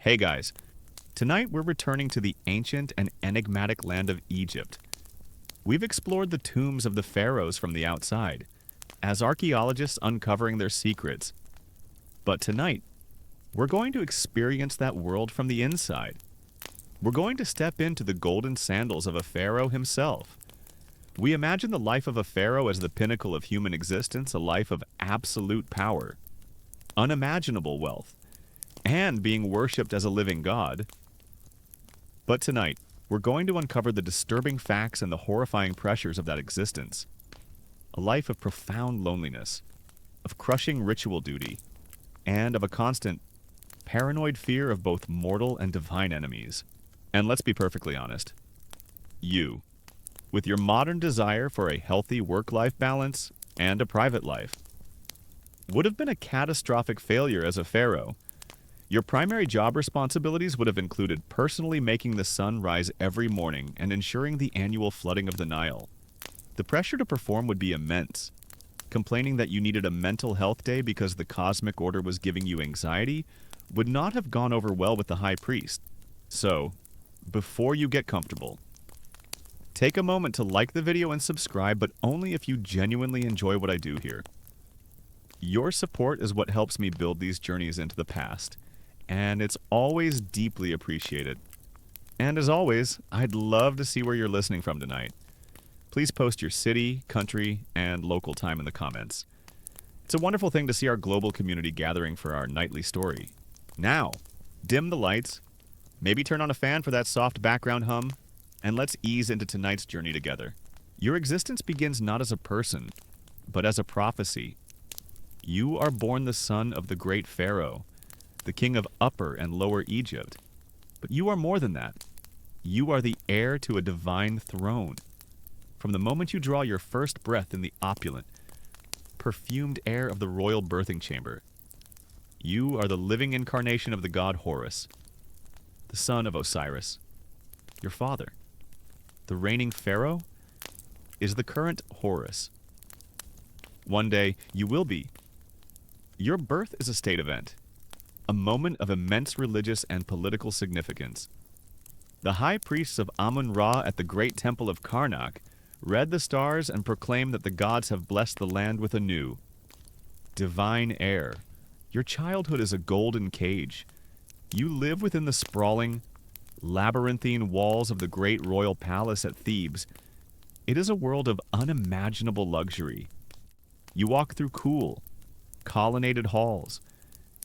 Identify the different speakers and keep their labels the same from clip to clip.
Speaker 1: Hey guys, tonight we're returning to the ancient and enigmatic land of Egypt. We've explored the tombs of the pharaohs from the outside, as archaeologists uncovering their secrets. But tonight, we're going to experience that world from the inside. We're going to step into the golden sandals of a pharaoh himself. We imagine the life of a pharaoh as the pinnacle of human existence, a life of absolute power, unimaginable wealth, and being worshipped as a living god. But tonight, we're going to uncover the disturbing facts and the horrifying pressures of that existence. A life of profound loneliness, of crushing ritual duty, and of a constant, paranoid fear of both mortal and divine enemies. And let's be perfectly honest. You, with your modern desire for a healthy work-life balance and a private life, would have been a catastrophic failure as a pharaoh. Your primary job responsibilities would have included personally making the sun rise every morning and ensuring the annual flooding of the Nile. The pressure to perform would be immense. Complaining that you needed a mental health day because the cosmic order was giving you anxiety would not have gone over well with the high priest. So, before you get comfortable, take a moment to like the video and subscribe, but only if you genuinely enjoy what I do here. Your support is what helps me build these journeys into the past, and it's always deeply appreciated. And as always, I'd love to see where you're listening from tonight. Please post your city, country, and local time in the comments. It's a wonderful thing to see our global community gathering for our nightly story. Now, dim the lights, maybe turn on a fan for that soft background hum, and let's ease into tonight's journey together. Your existence begins not as a person, but as a prophecy. You are born the son of the great Pharaoh, the king of Upper and Lower Egypt. But you are more than that. You are the heir to a divine throne. From the moment you draw your first breath in the opulent, perfumed air of the royal birthing chamber, you are the living incarnation of the god Horus, the son of Osiris, your father. The reigning pharaoh is the current Horus. One day, you will be. Your birth is a state event, a moment of immense religious and political significance. The high priests of Amun-Ra at the great temple of Karnak read the stars and proclaimed that the gods have blessed the land with a new, divine heir. Your childhood is a golden cage. You live within the sprawling, labyrinthine walls of the great royal palace at Thebes. It is a world of unimaginable luxury. You walk through cool, colonnaded halls,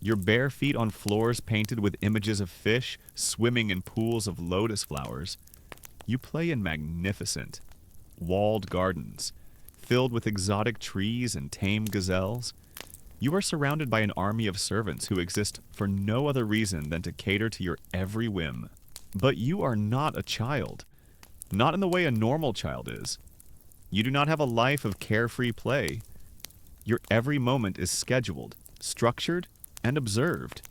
Speaker 1: your bare feet on floors painted with images of fish swimming in pools of lotus flowers. You play in magnificent, walled gardens, filled with exotic trees and tame gazelles. You are surrounded by an army of servants who exist for no other reason than to cater to your every whim. But you are not a child, not in the way a normal child is. You do not have a life of carefree play. Your every moment is scheduled, structured, and observed.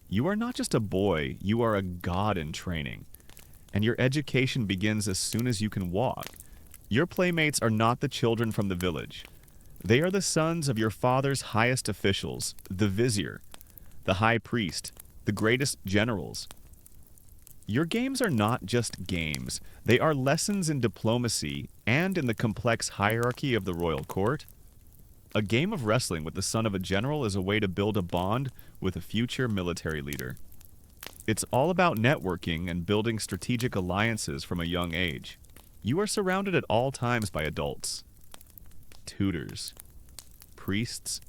Speaker 1: You are not just a boy, you are a god in training, and your education begins as soon as you can walk. Your playmates are not the children from the village. They are the sons of your father's highest officials, the vizier, the high priest, the greatest generals. Your games are not just games. They are lessons in diplomacy and in the complex hierarchy of the royal court. A game of wrestling with the son of a general is a way to build a bond with a future military leader. It's all about networking and building strategic alliances from a young age. You are surrounded at all times by adults, tutors, priests,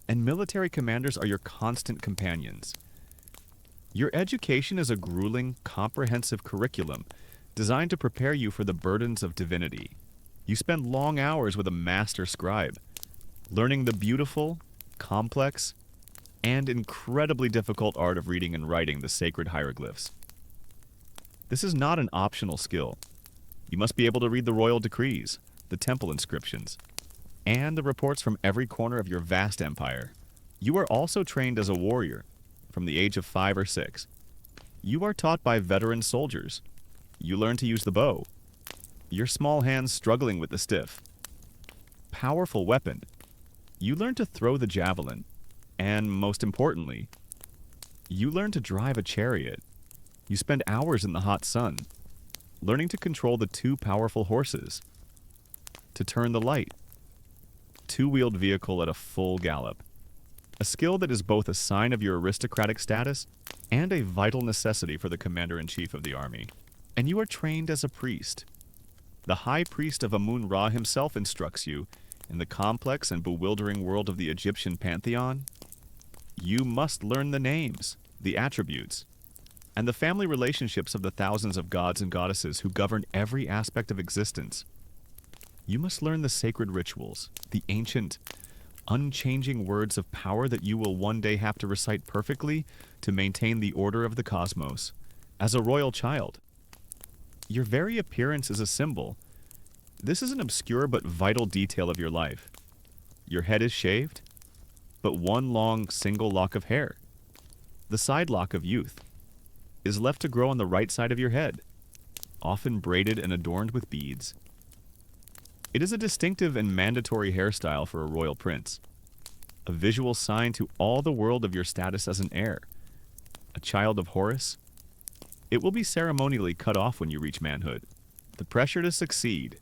Speaker 1: and military commanders are your constant companions. Your education is a grueling, comprehensive curriculum designed to prepare you for the burdens of divinity. You spend long hours with a master scribe, learning the beautiful, complex, and incredibly difficult art of reading and writing the sacred hieroglyphs. This is not an optional skill. You must be able to read the royal decrees, the temple inscriptions, and the reports from every corner of your vast empire. You are also trained as a warrior from the age of 5 or 6. You are taught by veteran soldiers. You learn to use the bow, your small hands struggling with the stiff, powerful weapon. You learn to throw the javelin, and most importantly, You learn to drive a chariot. You spend hours in the hot sun, learning to control the two powerful horses, to turn the light, two-wheeled vehicle at a full gallop, a skill that is both a sign of your aristocratic status and a vital necessity for the commander-in-chief of the army. And you are trained as a priest. The high priest of Amun-Ra himself instructs you, in the complex and bewildering world of the Egyptian pantheon, you must learn the names, the attributes, and the family relationships of the thousands of gods and goddesses who govern every aspect of existence. You must learn the sacred rituals, the ancient, unchanging words of power that you will one day have to recite perfectly to maintain the order of the cosmos. As a royal child, your very appearance is a symbol. This is an obscure but vital detail of your life. Your head is shaved, but one long single lock of hair, the side lock of youth, is left to grow on the right side of your head, often braided and adorned with beads. It is a distinctive and mandatory hairstyle for a royal prince, a visual sign to all the world of your status as an heir, a child of Horus. It will be ceremonially cut off when you reach manhood. The pressure to succeed,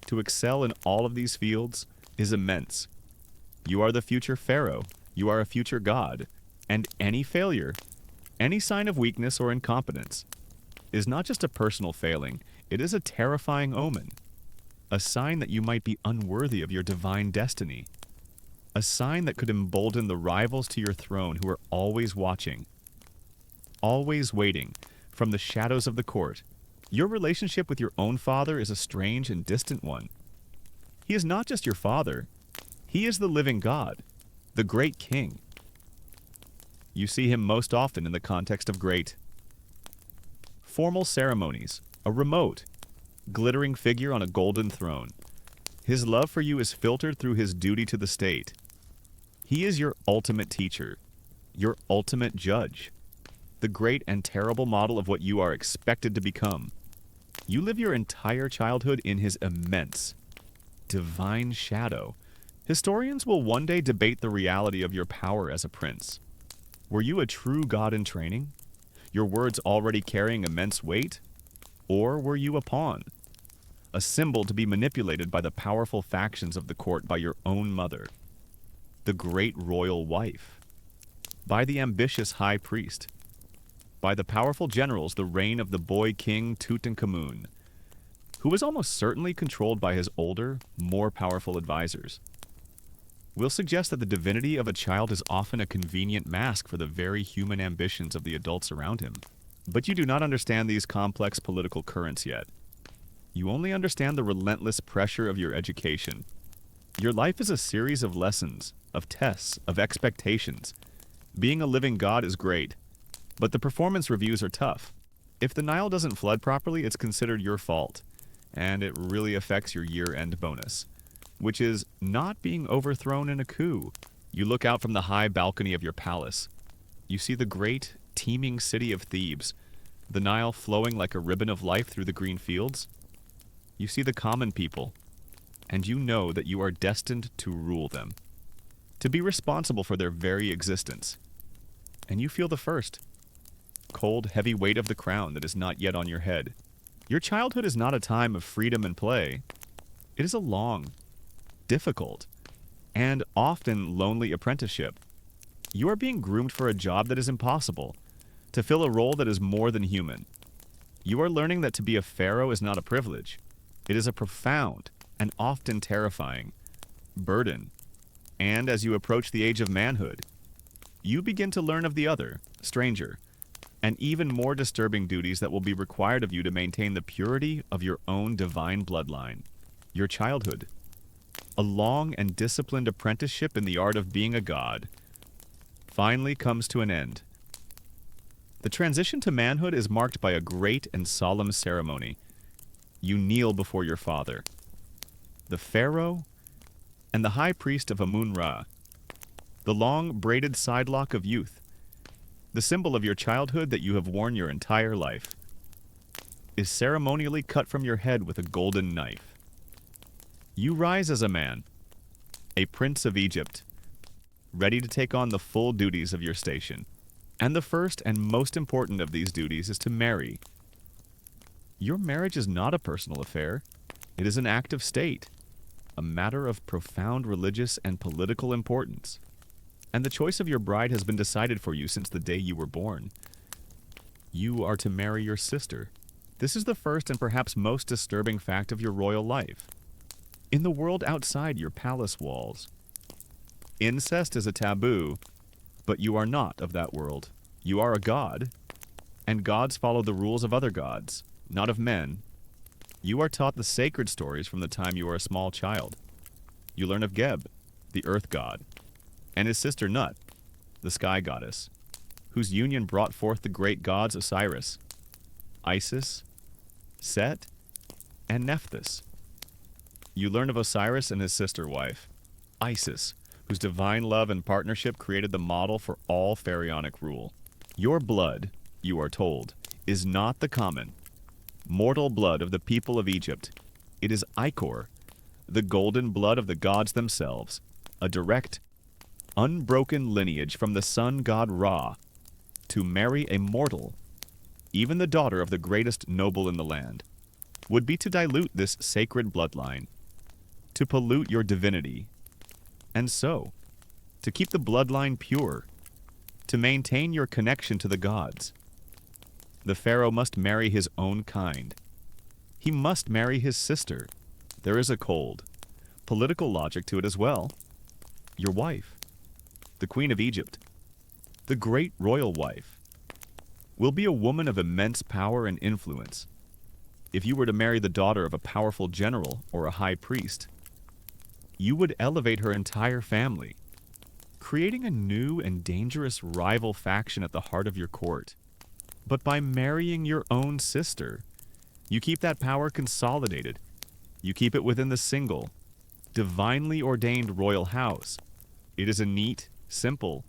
Speaker 1: to excel in all of these fields, is immense. You are the future pharaoh, you are a future god, and any failure, any sign of weakness or incompetence, is not just a personal failing, it is a terrifying omen, a sign that you might be unworthy of your divine destiny, a sign that could embolden the rivals to your throne who are always watching, always waiting, from the shadows of the court. Your relationship with your own father is a strange and distant one. He is not just your father, he is the living God, the great king. You see him most often in the context of great formal ceremonies, a remote, glittering figure on a golden throne. His love for you is filtered through his duty to the state. He is your ultimate teacher, your ultimate judge, the great and terrible model of what you are expected to become. You live your entire childhood in his immense, divine shadow. Historians will one day debate the reality of your power as a prince. Were you a true god in training? Your words already carrying immense weight? Or were you a pawn? A symbol to be manipulated by the powerful factions of the court, by your own mother, the great royal wife, by the ambitious high priest, by the powerful generals, the reign of the boy king Tutankhamun, who was almost certainly controlled by his older, more powerful advisors. We'll suggest that the divinity of a child is often a convenient mask for the very human ambitions of the adults around him. But you do not understand these complex political currents yet. You only understand the relentless pressure of your education. Your life is a series of lessons, of tests, of expectations. Being a living god is great, but the performance reviews are tough. If the Nile doesn't flood properly, it's considered your fault, and it really affects your year-end bonus, which is not being overthrown in a coup. You look out from the high balcony of your palace. You see the great, teeming city of Thebes, the Nile flowing like a ribbon of life through the green fields. You see the common people, and you know that you are destined to rule them, to be responsible for their very existence. And you feel the first, cold, heavy weight of the crown that is not yet on your head. Your childhood is not a time of freedom and play. It is a long, difficult, and often lonely apprenticeship. You are being groomed for a job that is impossible, to fill a role that is more than human. You are learning that to be a pharaoh is not a privilege. It is a profound and often terrifying burden. And as you approach the age of manhood, you begin to learn of the other, stranger, and even more disturbing duties that will be required of you to maintain the purity of your own divine bloodline. Your childhood, a long and disciplined apprenticeship in the art of being a god, finally comes to an end. The transition to manhood is marked by a great and solemn ceremony. You kneel before your father, the pharaoh and the high priest of Amun-Ra, the long braided sidelock of youth, the symbol of your childhood that you have worn your entire life, is ceremonially cut from your head with a golden knife. You rise as a man, a prince of Egypt, ready to take on the full duties of your station. And the first and most important of these duties is to marry. Your marriage is not a personal affair. It is an act of state, a matter of profound religious and political importance. And the choice of your bride has been decided for you since the day you were born. You are to marry your sister. This is the first and perhaps most disturbing fact of your royal life. In the world outside your palace walls, incest is a taboo, but you are not of that world. You are a god, and gods follow the rules of other gods, not of men. You are taught the sacred stories from the time you are a small child. You learn of Geb, the earth god, and his sister Nut, the sky goddess, whose union brought forth the great gods Osiris, Isis, Set, and Nephthys. You learn of Osiris and his sister wife, Isis, whose divine love and partnership created the model for all pharaonic rule. Your blood, you are told, is not the common, mortal blood of the people of Egypt. It is Ichor, the golden blood of the gods themselves, a direct, unbroken lineage from the sun god Ra, to marry a mortal, even the daughter of the greatest noble in the land, would be to dilute this sacred bloodline, to pollute your divinity, and so, to keep the bloodline pure, to maintain your connection to the gods. The pharaoh must marry his own kind. He must marry his sister. There is a cold, political logic to it as well. Your wife, the queen of Egypt, the great royal wife, will be a woman of immense power and influence. If you were to marry the daughter of a powerful general or a high priest, you would elevate her entire family, creating a new and dangerous rival faction at the heart of your court. But by marrying your own sister, you keep that power consolidated. You keep it within the single, divinely ordained royal house. It is a neat, simple,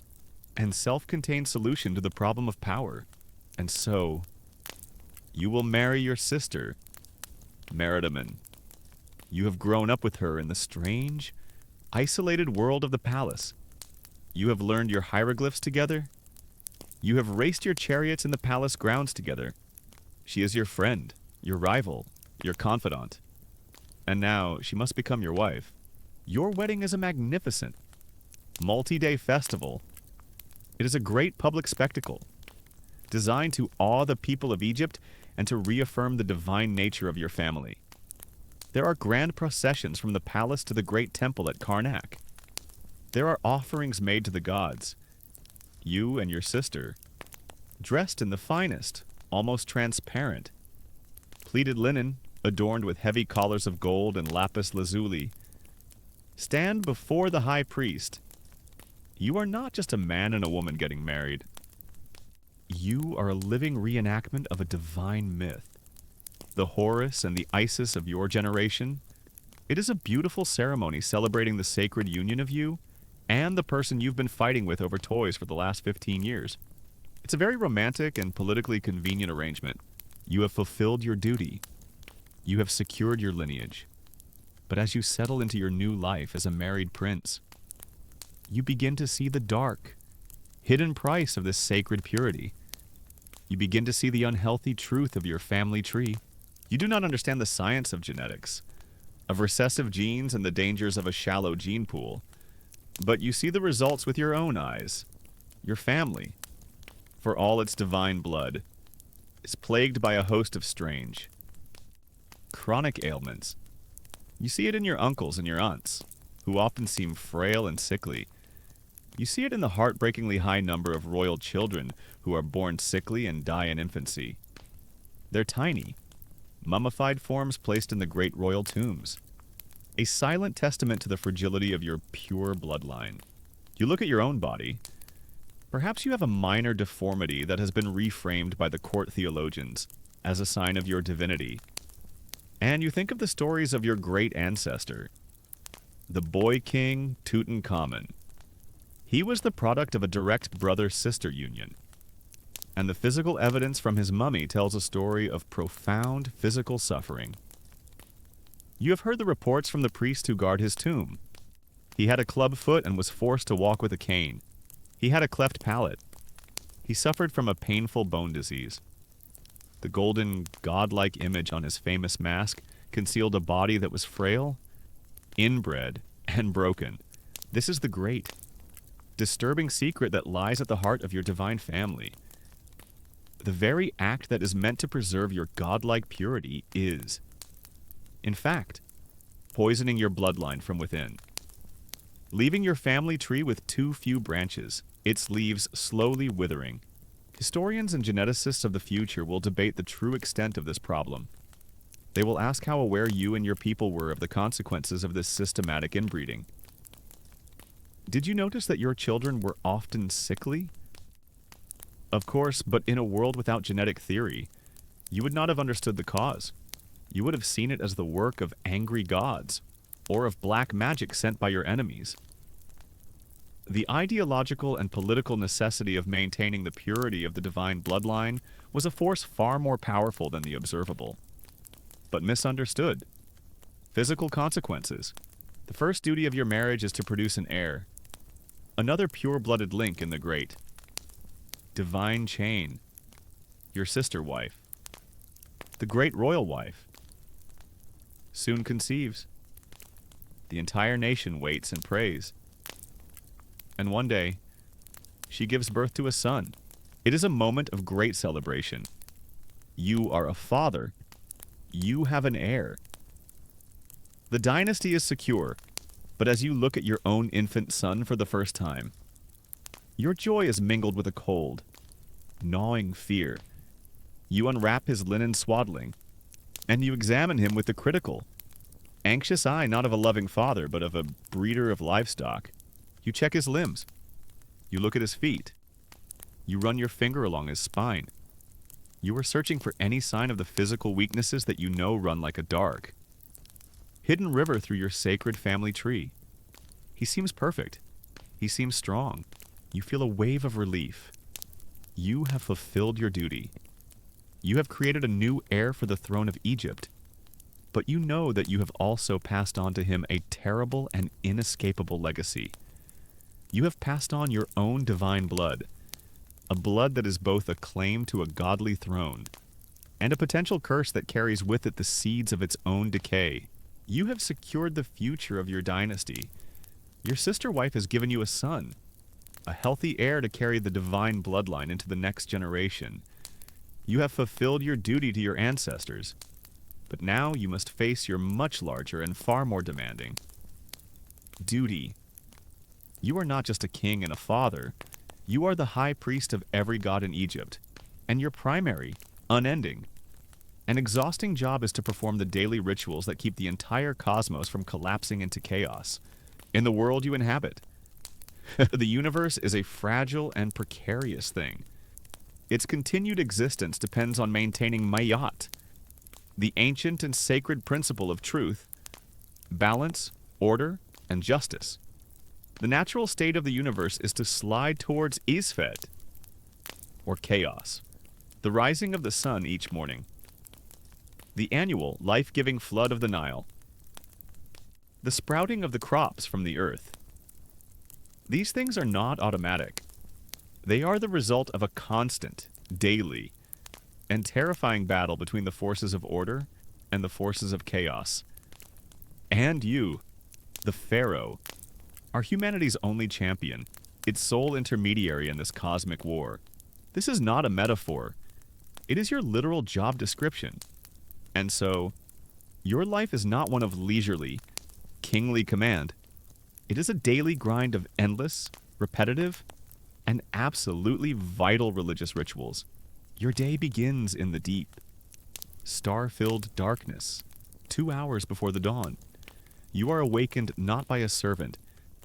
Speaker 1: and self-contained solution to the problem of power. And so, you will marry your sister, Meridamen. You have grown up with her in the strange, isolated world of the palace. You have learned your hieroglyphs together. You have raced your chariots in the palace grounds together. She is your friend, your rival, your confidant. And now she must become your wife. Your wedding is a magnificent, multi-day festival. It is a great public spectacle, designed to awe the people of Egypt and to reaffirm the divine nature of your family. There are grand processions from the palace to the great temple at Karnak. There are offerings made to the gods. You and your sister, dressed in the finest, almost transparent, pleated linen adorned with heavy collars of gold and lapis lazuli, stand before the high priest. You are not just a man and a woman getting married. You are a living reenactment of a divine myth, the Horus and the Isis of your generation. It is a beautiful ceremony celebrating the sacred union of you and the person you've been fighting with over toys for the last 15 years. It's a very romantic and politically convenient arrangement. You have fulfilled your duty. You have secured your lineage. But as you settle into your new life as a married prince, you begin to see the dark, hidden price of this sacred purity. You begin to see the unhealthy truth of your family tree. You do not understand the science of genetics, of recessive genes and the dangers of a shallow gene pool, but you see the results with your own eyes. Your family, for all its divine blood, is plagued by a host of strange, chronic ailments. You see it in your uncles and your aunts, who often seem frail and sickly. You see it in the heartbreakingly high number of royal children who are born sickly and die in infancy. They're tiny, mummified forms placed in the great royal tombs, a silent testament to the fragility of your pure bloodline. You look at your own body. Perhaps you have a minor deformity that has been reframed by the court theologians as a sign of your divinity. And you think of the stories of your great ancestor, the boy king Tutankhamun. He was the product of a direct brother-sister union, and the physical evidence from his mummy tells a story of profound physical suffering. You have heard the reports from the priests who guard his tomb. He had a club foot and was forced to walk with a cane. He had a cleft palate. He suffered from a painful bone disease. The golden, godlike image on his famous mask concealed a body that was frail, inbred, and broken. This is the great, disturbing secret that lies at the heart of your divine family. The very act that is meant to preserve your godlike purity is, in fact, poisoning your bloodline from within. Leaving your family tree with too few branches, its leaves slowly withering. Historians and geneticists of the future will debate the true extent of this problem. They will ask how aware you and your people were of the consequences of this systematic inbreeding. Did you notice that your children were often sickly? Of course, but in a world without genetic theory, you would not have understood the cause. You would have seen it as the work of angry gods, or of black magic sent by your enemies. The ideological and political necessity of maintaining the purity of the divine bloodline was a force far more powerful than the observable, but misunderstood. Physical consequences. The first duty of your marriage is to produce an heir, another pure-blooded link in the great divine chain, your sister wife, the great royal wife, soon conceives. The entire nation waits and prays. And one day, she gives birth to a son. It is a moment of great celebration. You are a father. You have an heir. The dynasty is secure, but as you look at your own infant son for the first time, your joy is mingled with a cold, gnawing fear. You unwrap his linen swaddling, and you examine him with the critical, anxious eye not of a loving father, but of a breeder of livestock. You check his limbs. You look at his feet. You run your finger along his spine. You are searching for any sign of the physical weaknesses that you know run like a dark hidden river through your sacred family tree. He seems perfect. He seems strong. You feel a wave of relief. You have fulfilled your duty. You have created a new heir for the throne of Egypt. But you know that you have also passed on to him a terrible and inescapable legacy. You have passed on your own divine blood, a blood that is both a claim to a godly throne and a potential curse that carries with it the seeds of its own decay. You have secured the future of your dynasty. Your sister wife has given you a son, a healthy heir to carry the divine bloodline into the next generation. You have fulfilled your duty to your ancestors, but now you must face your much larger and far more demanding duty. You are not just a king and a father. You are the high priest of every god in Egypt, and your primary, unending, and exhausting job is to perform the daily rituals that keep the entire cosmos from collapsing into chaos. In the world you inhabit, the universe is a fragile and precarious thing. Its continued existence depends on maintaining Mayat, the ancient and sacred principle of truth, balance, order, and justice. The natural state of the universe is to slide towards Isfet, or chaos, the rising of the sun each morning, the annual life-giving flood of the Nile, the sprouting of the crops from the earth. These things are not automatic. They are the result of a constant, daily, and terrifying battle between the forces of order and the forces of chaos. And you, the Pharaoh, are humanity's only champion, its sole intermediary in this cosmic war. This is not a metaphor. It is your literal job description. And so, your life is not one of leisurely, kingly command. It is a daily grind of endless, repetitive, and absolutely vital religious rituals. Your day begins in the deep, star-filled darkness, 2 hours before the dawn. You are awakened not by a servant,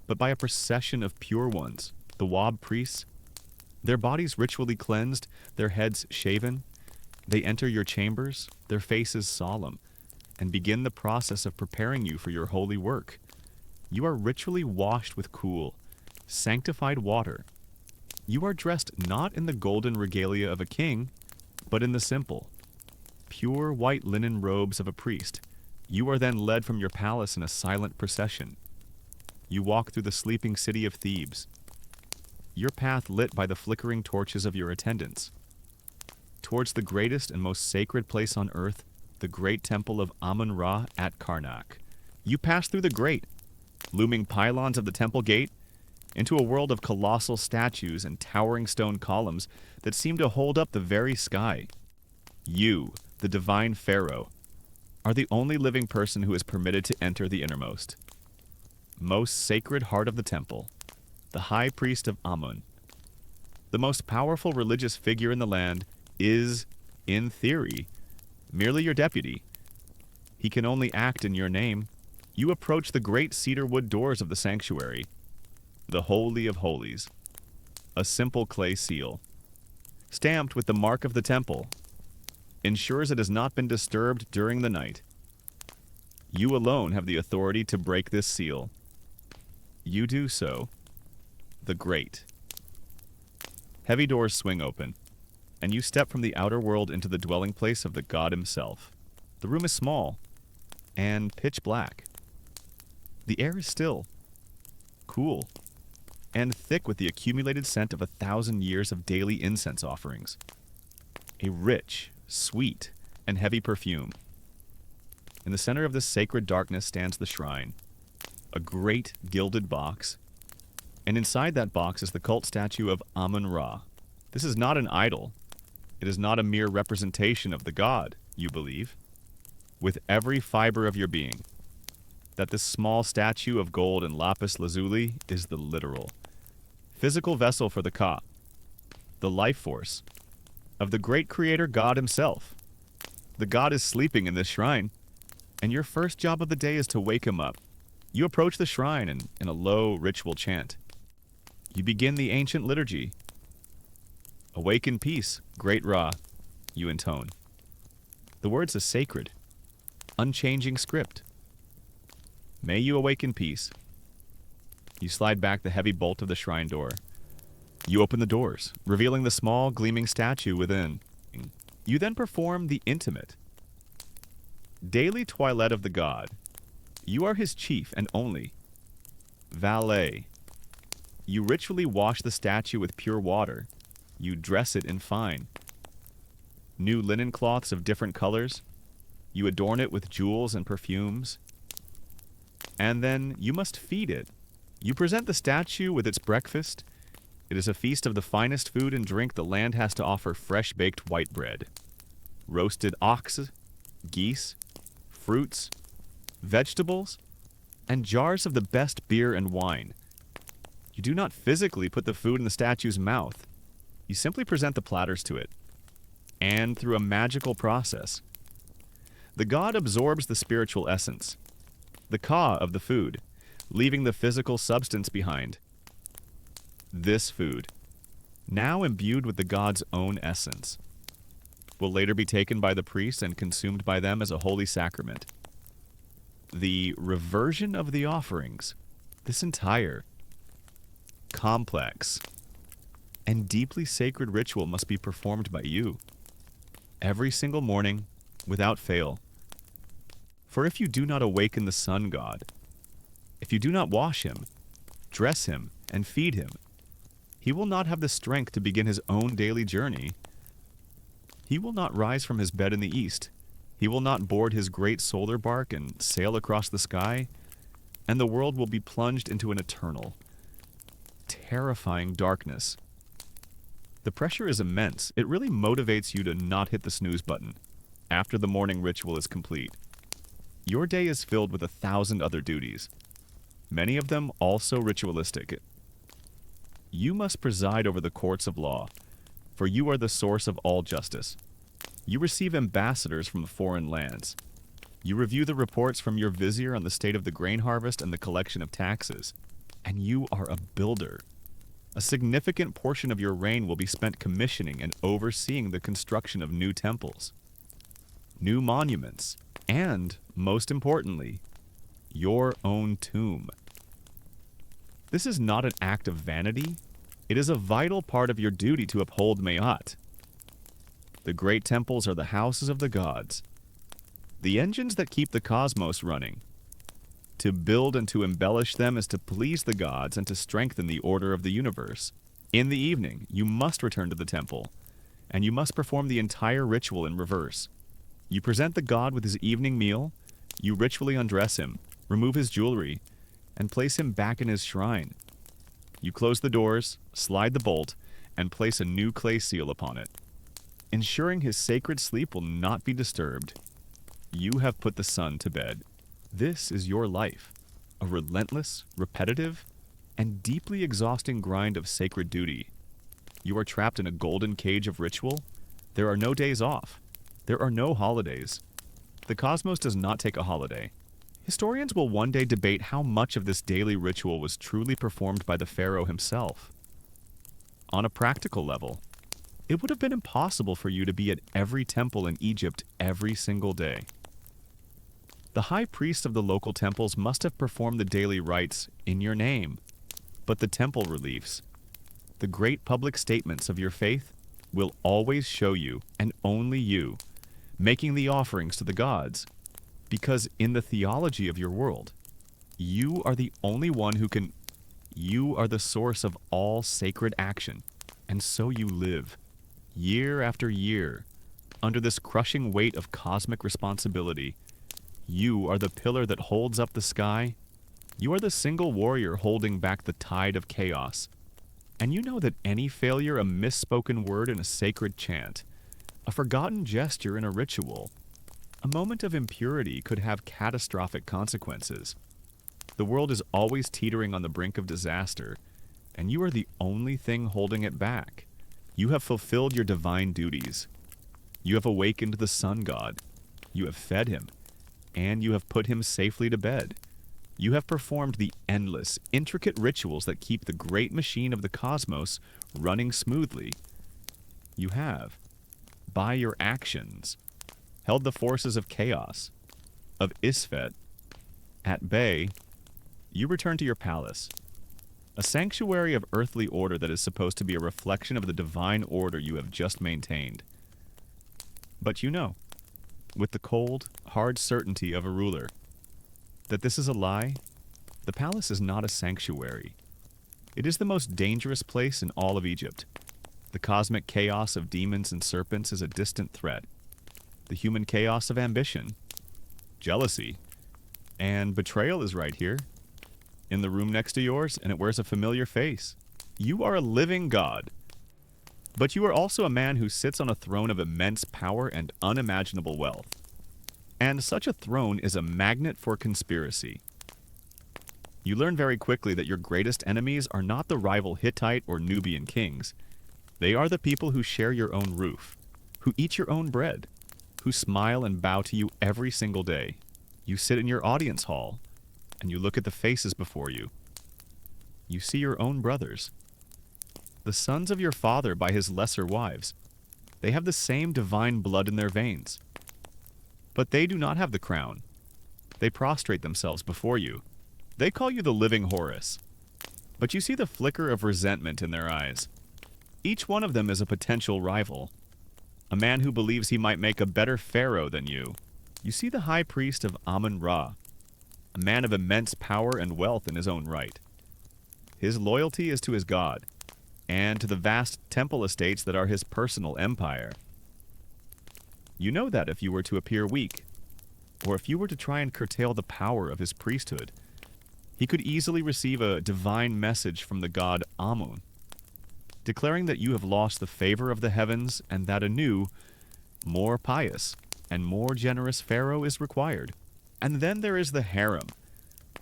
Speaker 1: but by a procession of pure ones, the Wab priests. Their bodies ritually cleansed, their heads shaven. They enter your chambers, their faces solemn, and begin the process of preparing you for your holy work. You are ritually washed with cool, sanctified water. You are dressed not in the golden regalia of a king, but in the simple, pure white linen robes of a priest. You are then led from your palace in a silent procession. You walk through the sleeping city of Thebes. your path lit by the flickering torches of your attendants. Towards the greatest and most sacred place on earth, the great temple of Amun-Ra at Karnak. You pass through the grate, looming pylons of the temple gate, into a world of colossal statues and towering stone columns that seem to hold up the very sky. You, the divine pharaoh, are the only living person who is permitted to enter the innermost, most sacred heart of the temple, the high priest of Amun. The most powerful religious figure in the land is, in theory, merely your deputy. He can only act in your name. You approach the great cedarwood doors of the sanctuary, the Holy of Holies, a simple clay seal, stamped with the mark of the temple, ensures it has not been disturbed during the night. You alone have the authority to break this seal. You do so, the Great. Heavy doors swing open, and you step from the outer world into the dwelling place of the god himself. The room is small and pitch black. The air is still, cool, and thick with the accumulated scent of 1,000 years of daily incense offerings. A rich, sweet, and heavy perfume. In the center of this sacred darkness stands the shrine, a great gilded box, and inside that box is the cult statue of Amun-Ra. This is not an idol. It is not a mere representation of the god, you believe, with every fiber of your being, that this small statue of gold and lapis lazuli is the literal, physical vessel for the Ka, the life force, of the great creator God himself. The god is sleeping in this shrine, and your first job of the day is to wake him up. You approach the shrine and, in a low ritual chant, you begin the ancient liturgy. Awake in peace, great Ra, you intone. The words are sacred, unchanging script. May you awake in peace. You slide back the heavy bolt of the shrine door. You open the doors, revealing the small, gleaming statue within. You then perform the intimate, daily toilet of the god. You are his chief and only valet. You ritually wash the statue with pure water. You dress it in fine, new linen cloths of different colors. You adorn it with jewels and perfumes. And then you must feed it. You present the statue with its breakfast. It is a feast of the finest food and drink the land has to offer: fresh-baked white bread, roasted ox, geese, fruits, vegetables, and jars of the best beer and wine. You do not physically put the food in the statue's mouth. You simply present the platters to it. And through a magical process, the god absorbs the spiritual essence, the Ka of the food, leaving the physical substance behind. This food, now imbued with the god's own essence, will later be taken by the priests and consumed by them as a holy sacrament. The reversion of the offerings, this entire complex and deeply sacred ritual must be performed by you, every single morning, without fail. For if you do not awaken the sun god, if you do not wash him, dress him, and feed him, he will not have the strength to begin his own daily journey. He will not rise from his bed in the east. He will not board his great solar bark and sail across the sky, and the world will be plunged into an eternal, terrifying darkness. The pressure is immense. It really motivates you to not hit the snooze button after the morning ritual is complete. Your day is filled with 1,000 other duties, many of them also ritualistic. You must preside over the courts of law, for you are the source of all justice. You receive ambassadors from foreign lands. You review the reports from your vizier on the state of the grain harvest and the collection of taxes. And you are a builder. A significant portion of your reign will be spent commissioning and overseeing the construction of new temples, new monuments, and, most importantly, your own tomb. This is not an act of vanity. It is a vital part of your duty to uphold Mayat. The great temples are the houses of the gods, the engines that keep the cosmos running. To build and to embellish them is to please the gods and to strengthen the order of the universe. In the evening, you must return to the temple, and you must perform the entire ritual in reverse. You present the god with his evening meal, you ritually undress him, remove his jewelry, and place him back in his shrine. You close the doors, slide the bolt, and place a new clay seal upon it, ensuring his sacred sleep will not be disturbed. You have put the sun to bed. This is your life, a relentless, repetitive, and deeply exhausting grind of sacred duty. You are trapped in a golden cage of ritual. There are no days off. There are no holidays. The cosmos does not take a holiday. Historians will one day debate how much of this daily ritual was truly performed by the pharaoh himself. On a practical level, it would have been impossible for you to be at every temple in Egypt every single day. The high priests of the local temples must have performed the daily rites in your name, but the temple reliefs, the great public statements of your faith, will always show you, and only you, making the offerings to the gods, because in the theology of your world, you are the only one who can. You are the source of all sacred action, and so you live, year after year, under this crushing weight of cosmic responsibility. You are the pillar that holds up the sky. You are the single warrior holding back the tide of chaos. And you know that any failure, a misspoken word in a sacred chant, a forgotten gesture in a ritual, a moment of impurity could have catastrophic consequences. The world is always teetering on the brink of disaster, and you are the only thing holding it back. You have fulfilled your divine duties. You have awakened the sun god. You have fed him, and you have put him safely to bed. You have performed the endless, intricate rituals that keep the great machine of the cosmos running smoothly. You have, by your actions, held the forces of chaos, of Isfet, at bay. You return to your palace, a sanctuary of earthly order that is supposed to be a reflection of the divine order you have just maintained. But you know, with the cold, hard certainty of a ruler, that this is a lie. The palace is not a sanctuary. It is the most dangerous place in all of Egypt. The cosmic chaos of demons and serpents is a distant threat. The human chaos of ambition, jealousy, and betrayal is right here, in the room next to yours, and it wears a familiar face. You are a living god, but you are also a man who sits on a throne of immense power and unimaginable wealth. And such a throne is a magnet for conspiracy. You learn very quickly that your greatest enemies are not the rival Hittite or Nubian kings. They are the people who share your own roof, who eat your own bread, who smile and bow to you every single day. You sit in your audience hall, and you look at the faces before you. You see your own brothers, the sons of your father by his lesser wives. They have the same divine blood in their veins. But they do not have the crown. They prostrate themselves before you. They call you the living Horus. But you see the flicker of resentment in their eyes. Each one of them is a potential rival, a man who believes he might make a better pharaoh than you. You see the high priest of Amun-Ra, a man of immense power and wealth in his own right. His loyalty is to his god, and to the vast temple estates that are his personal empire. You know that if you were to appear weak, or if you were to try and curtail the power of his priesthood, he could easily receive a divine message from the god Amun, declaring that you have lost the favor of the heavens and that a new, more pious, and more generous pharaoh is required. And then there is the harem.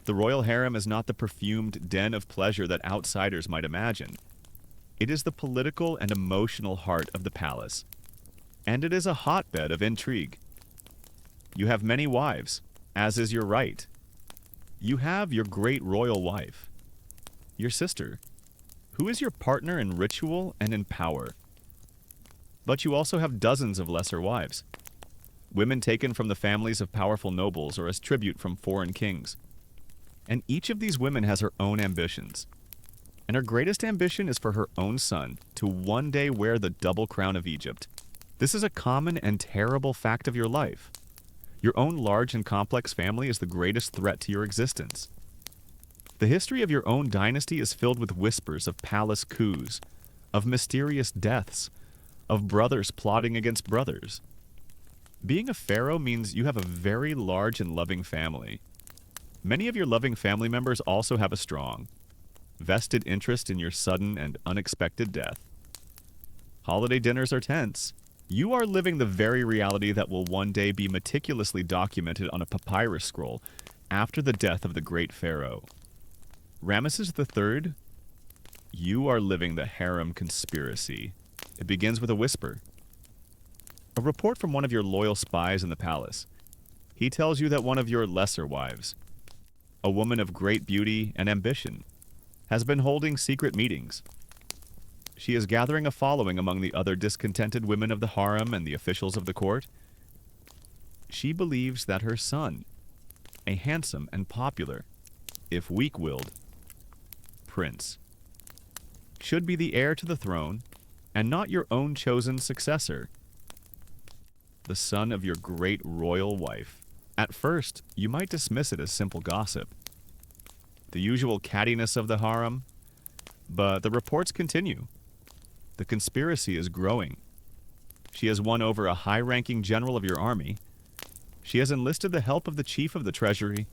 Speaker 1: The royal harem is not the perfumed den of pleasure that outsiders might imagine. It is the political and emotional heart of the palace, and it is a hotbed of intrigue. You have many wives, as is your right. You have your great royal wife, your sister, who is your partner in ritual and in power. But you also have dozens of lesser wives, women taken from the families of powerful nobles or as tribute from foreign kings. And each of these women has her own ambitions. And her greatest ambition is for her own son to one day wear the double crown of Egypt. This is a common and terrible fact of your life. Your own large and complex family is the greatest threat to your existence. The history of your own dynasty is filled with whispers of palace coups, of mysterious deaths, of brothers plotting against brothers. Being a pharaoh means you have a very large and loving family. Many of your loving family members also have a strong, vested interest in your sudden and unexpected death. Holiday dinners are tense. You are living the very reality that will one day be meticulously documented on a papyrus scroll after the death of the great pharaoh. Ramesses III, you are living the harem conspiracy. It begins with a whisper. A report from one of your loyal spies in the palace. He tells you that one of your lesser wives, a woman of great beauty and ambition, has been holding secret meetings. She is gathering a following among the other discontented women of the harem and the officials of the court. She believes that her son, a handsome and popular, if weak-willed, prince, should be the heir to the throne and not your own chosen successor, the son of your great royal wife. At first, you might dismiss it as simple gossip, the usual cattiness of the harem, but the reports continue. The conspiracy is growing. She has won over a high-ranking general of your army. She has enlisted the help of the chief of the treasury.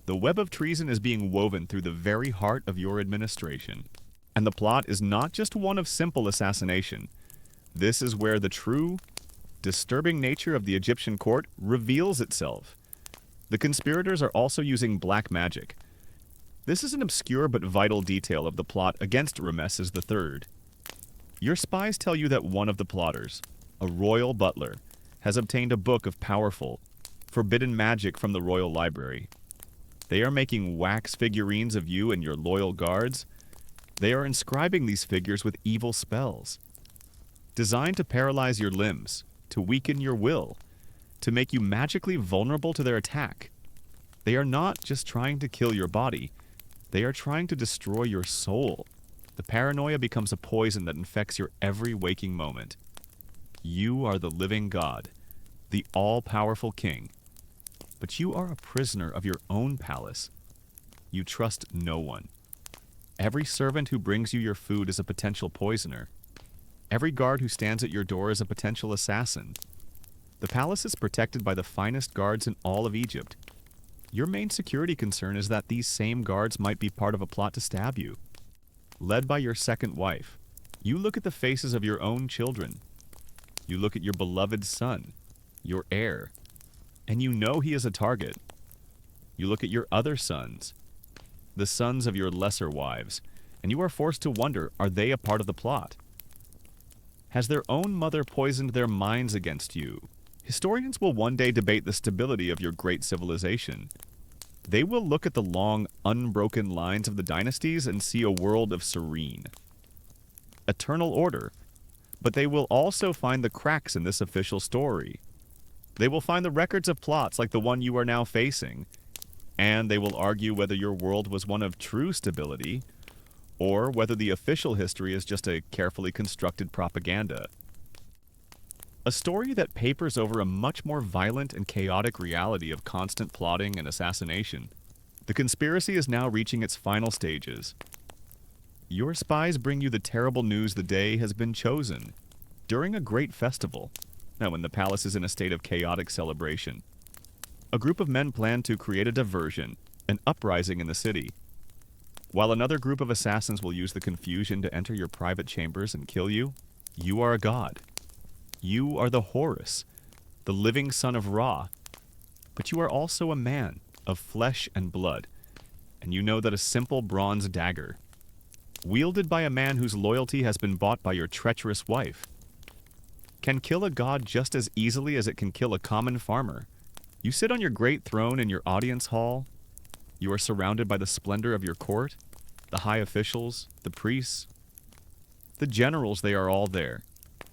Speaker 1: The web of treason is being woven through the very heart of your administration. And the plot is not just one of simple assassination. This is where the true, disturbing nature of the Egyptian court reveals itself. The conspirators are also using black magic. This is an obscure but vital detail of the plot against Ramesses III. Your spies tell you that one of the plotters, a royal butler, has obtained a book of powerful, forbidden magic from the royal library. They are making wax figurines of you and your loyal guards. They are inscribing these figures with evil spells, designed to paralyze your limbs, to weaken your will, to make you magically vulnerable to their attack. They are not just trying to kill your body, they are trying to destroy your soul. The paranoia becomes a poison that infects your every waking moment. You are the living God, the all-powerful king, but you are a prisoner of your own palace. You trust no one. Every servant who brings you your food is a potential poisoner. Every guard who stands at your door is a potential assassin. The palace is protected by the finest guards in all of Egypt. Your main security concern is that these same guards might be part of a plot to stab you. Led by your second wife, you look at the faces of your own children. You look at your beloved son, your heir, and you know he is a target. You look at your other sons, the sons of your lesser wives, and you are forced to wonder, are they a part of the plot? Has their own mother poisoned their minds against you? Historians will one day debate the stability of your great civilization. They will look at the long, unbroken lines of the dynasties and see a world of serene, eternal order, but they will also find the cracks in this official story. They will find the records of plots like the one you are now facing, and they will argue whether your world was one of true stability or whether the official history is just a carefully constructed propaganda. A story that papers over a much more violent and chaotic reality of constant plotting and assassination. The conspiracy is now reaching its final stages. Your spies bring you the terrible news the day has been chosen, during a great festival, now when the palace is in a state of chaotic celebration. A group of men plan to create a diversion, an uprising in the city. While another group of assassins will use the confusion to enter your private chambers and kill you, you are a god. You are the Horus, the living son of Ra. But you are also a man of flesh and blood, and you know that a simple bronze dagger, wielded by a man whose loyalty has been bought by your treacherous wife, can kill a god just as easily as it can kill a common farmer. You sit on your great throne in your audience hall. You are surrounded by the splendor of your court, the high officials, the priests, the generals. They are all there.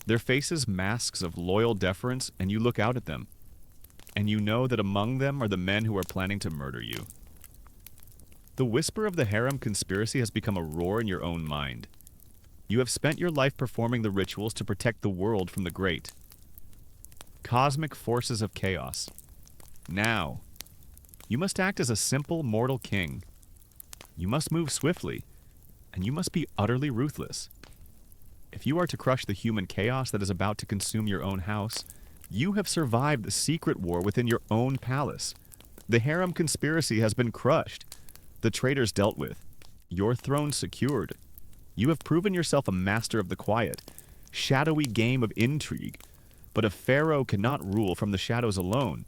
Speaker 1: Their faces masks of loyal deference, and you look out at them, and you know that among them are the men who are planning to murder you. The whisper of the harem conspiracy has become a roar in your own mind. You have spent your life performing the rituals to protect the world from the great cosmic forces of chaos. Now, you must act as a simple mortal king. You must move swiftly, and you must be utterly ruthless. If you are to crush the human chaos that is about to consume your own house, you have survived the secret war within your own palace. The harem conspiracy has been crushed, the traitors dealt with, your throne secured. You have proven yourself a master of the quiet, shadowy game of intrigue, but a pharaoh cannot rule from the shadows alone.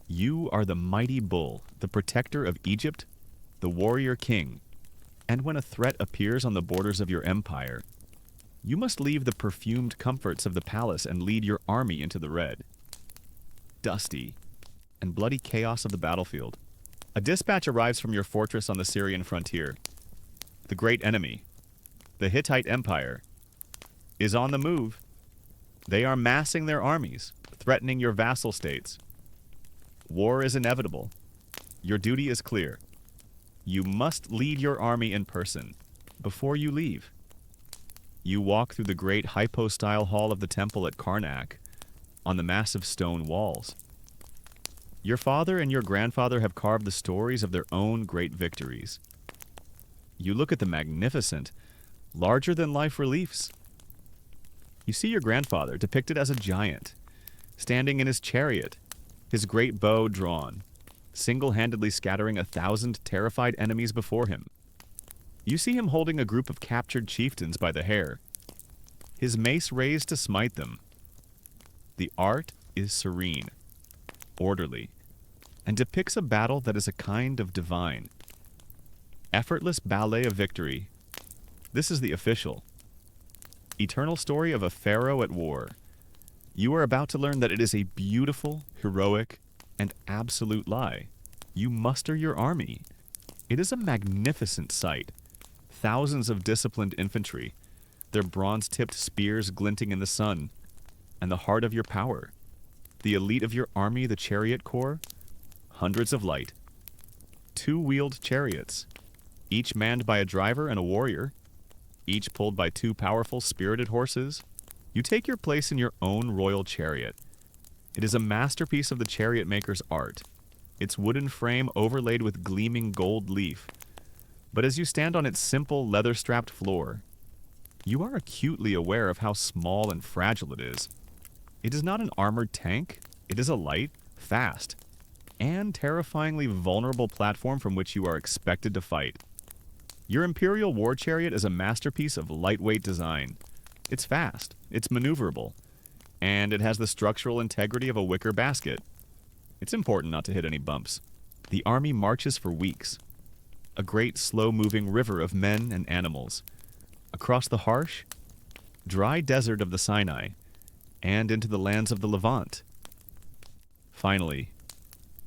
Speaker 1: You are the mighty bull, the protector of Egypt, the warrior king. And when a threat appears on the borders of your empire, you must leave the perfumed comforts of the palace and lead your army into the red, dusty, and bloody chaos of the battlefield. A dispatch arrives from your fortress on the Syrian frontier. The great enemy, the Hittite Empire, is on the move. They are massing their armies, threatening your vassal states. War is inevitable. Your duty is clear. You must lead your army in person before you leave. You walk through the great hypostyle hall of the temple at Karnak on the massive stone walls. Your father and your grandfather have carved the stories of their own great victories. You look at the magnificent, larger-than-life reliefs. You see your grandfather depicted as a giant, standing in his chariot, his great bow drawn, single-handedly scattering 1,000 terrified enemies before him. You see him holding a group of captured chieftains by the hair, his mace raised to smite them. The art is serene, orderly, and depicts a battle that is a kind of divine. Effortless ballet of victory. This is the official, eternal story of a pharaoh at war. You are about to learn that it is a beautiful, heroic, and absolute lie. You muster your army. It is a magnificent sight. Thousands of disciplined infantry, their bronze-tipped spears glinting in the sun, and the heart of your power, the elite of your army, the chariot corps, hundreds of light, two-wheeled chariots, each manned by a driver and a warrior, each pulled by two powerful, spirited horses. You take your place in your own royal chariot. It is a masterpiece of the chariot maker's art, its wooden frame overlaid with gleaming gold leaf. But as you stand on its simple, leather-strapped floor, you are acutely aware of how small and fragile it is. It is not an armored tank. It is a light, fast, and terrifyingly vulnerable platform from which you are expected to fight. Your Imperial War Chariot is a masterpiece of lightweight design. It's fast, it's maneuverable, and it has the structural integrity of a wicker basket. It's important not to hit any bumps. The army marches for weeks, a great slow-moving river of men and animals, across the harsh, dry desert of the Sinai, and into the lands of the Levant. Finally,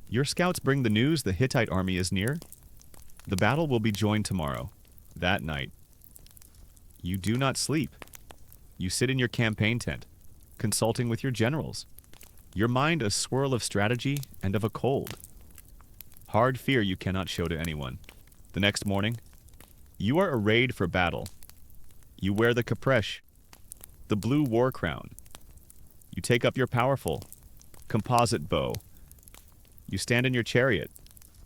Speaker 1: your scouts bring the news the Hittite army is near. The battle will be joined tomorrow, that night. You do not sleep. You sit in your campaign tent, consulting with your generals, your mind a swirl of strategy and of a cold. Hard fear you cannot show to anyone. The next morning, you are arrayed for battle. You wear the capreche, the blue war crown. You take up your powerful, composite bow. You stand in your chariot,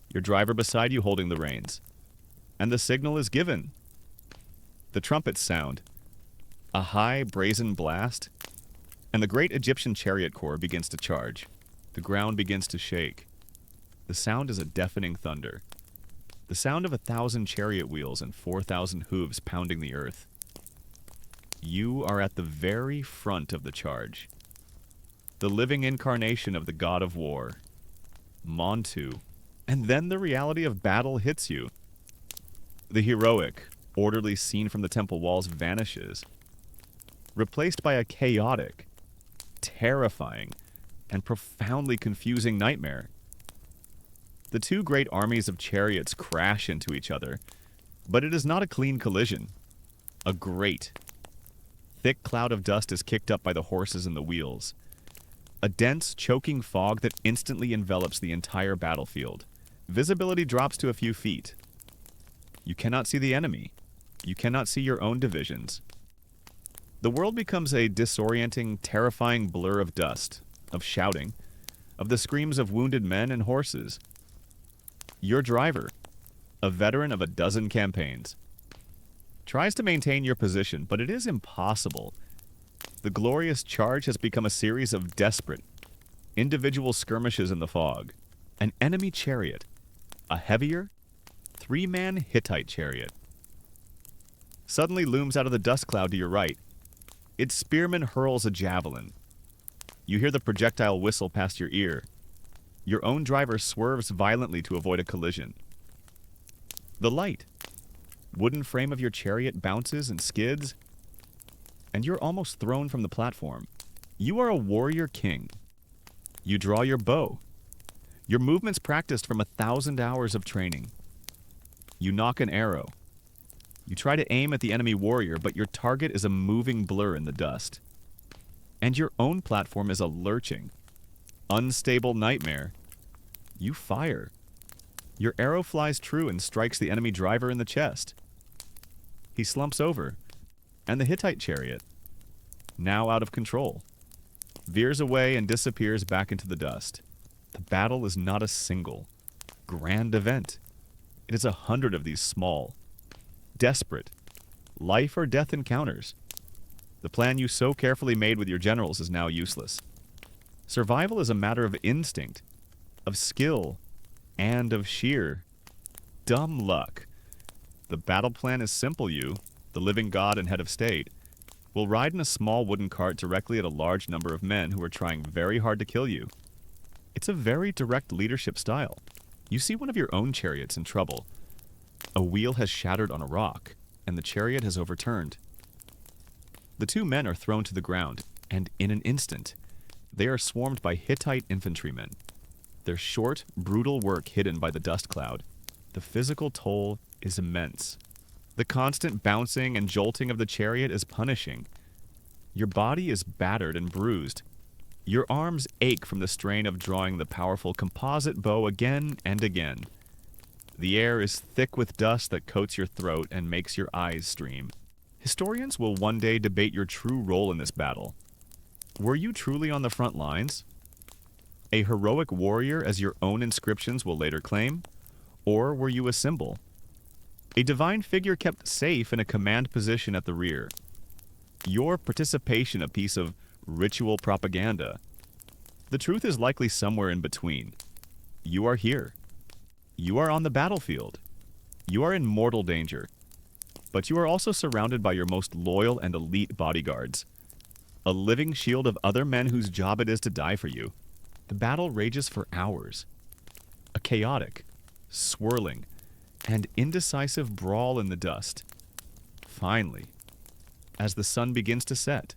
Speaker 1: your driver beside you holding the reins. And the signal is given. The trumpets sound, a high brazen blast, and the great Egyptian chariot corps begins to charge. The ground begins to shake. The sound is a deafening thunder. The sound of 1,000 chariot wheels and 4,000 hooves pounding the earth. You are at the very front of the charge. The living incarnation of the god of war, Montu. And then the reality of battle hits you. The heroic, orderly scene from the temple walls vanishes, replaced by a chaotic, terrifying, and profoundly confusing nightmare. The two great armies of chariots crash into each other, but it is not a clean collision. A great, thick cloud of dust is kicked up by the horses and the wheels. A dense, choking fog that instantly envelops the entire battlefield. Visibility drops to a few feet. You cannot see the enemy. You cannot see your own divisions. The world becomes a disorienting, terrifying blur of dust, of shouting, of the screams of wounded men and horses. Your driver, a veteran of a dozen campaigns, tries to maintain your position, but it is impossible. The glorious charge has become a series of desperate, individual skirmishes in the fog. An enemy chariot, a heavier, three-man Hittite chariot, suddenly looms out of the dust cloud to your right. Its spearman hurls a javelin. You hear the projectile whistle past your ear. Your own driver swerves violently to avoid a collision. The light, wooden frame of your chariot bounces and skids, and you're almost thrown from the platform. You are a warrior king. You draw your bow. Your movements practiced from 1,000 hours of training. You nock an arrow. You try to aim at the enemy warrior, but your target is a moving blur in the dust. And your own platform is a lurching, unstable nightmare. You fire. Your arrow flies true and strikes the enemy driver in the chest. He slumps over, and the Hittite chariot, now out of control, veers away and disappears back into the dust. The battle is not a single, grand event. It is 100 of these small, desperate, life or death encounters. The plan you so carefully made with your generals is now useless. Survival is a matter of instinct, of skill, and of sheer dumb luck. The battle plan is simple. You, the living god and head of state, will ride in a small wooden cart directly at a large number of men who are trying very hard to kill you. It's a very direct leadership style. You see one of your own chariots in trouble. A wheel has shattered on a rock, and the chariot has overturned. The two men are thrown to the ground, and in an instant, they are swarmed by Hittite infantrymen. Their short, brutal work hidden by the dust cloud. The physical toll is immense. The constant bouncing and jolting of the chariot is punishing. Your body is battered and bruised. Your arms ache from the strain of drawing the powerful composite bow again and again. The air is thick with dust that coats your throat and makes your eyes stream. Historians will one day debate your true role in this battle. Were you truly on the front lines? A heroic warrior, as your own inscriptions will later claim? Or were you a symbol? A divine figure kept safe in a command position at the rear. Your participation a piece of ritual propaganda. The truth is likely somewhere in between. You are here. You are on the battlefield. You are in mortal danger. But you are also surrounded by your most loyal and elite bodyguards. A living shield of other men whose job it is to die for you. The battle rages for hours. A chaotic, swirling, and indecisive brawl in the dust. Finally, as the sun begins to set,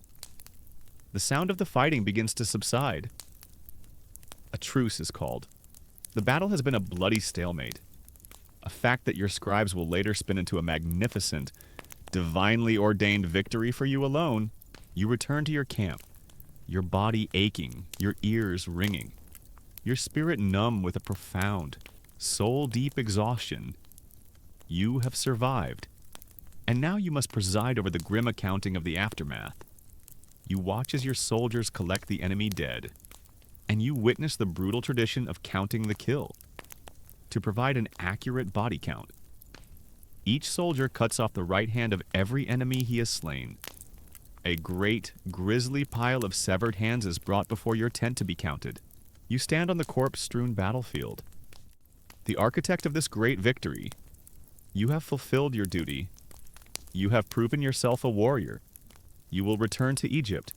Speaker 1: the sound of the fighting begins to subside. A truce is called. The battle has been a bloody stalemate, a fact that your scribes will later spin into a magnificent, divinely ordained victory for you alone. You return to your camp, your body aching, your ears ringing, your spirit numb with a profound, soul-deep exhaustion. You have survived, and now you must preside over the grim accounting of the aftermath. You watch as your soldiers collect the enemy dead, and you witness the brutal tradition of counting the kill, to provide an accurate body count. Each soldier cuts off the right hand of every enemy he has slain. A great, grisly pile of severed hands is brought before your tent to be counted. You stand on the corpse-strewn battlefield. The architect of this great victory, you have fulfilled your duty. You have proven yourself a warrior. You will return to Egypt,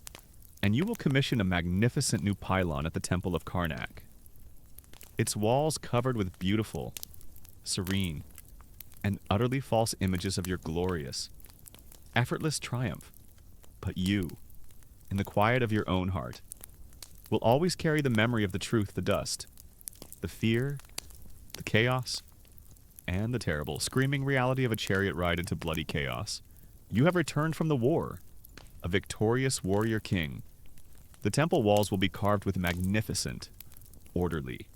Speaker 1: and you will commission a magnificent new pylon at the Temple of Karnak. Its walls covered with beautiful, serene, and utterly false images of your glorious, effortless triumph. But you, in the quiet of your own heart, will always carry the memory of the truth, the dust, the fear, the chaos, and the terrible, screaming reality of a chariot ride into bloody chaos. You have returned from the war, a victorious warrior king. The temple walls will be carved with magnificent, orderly,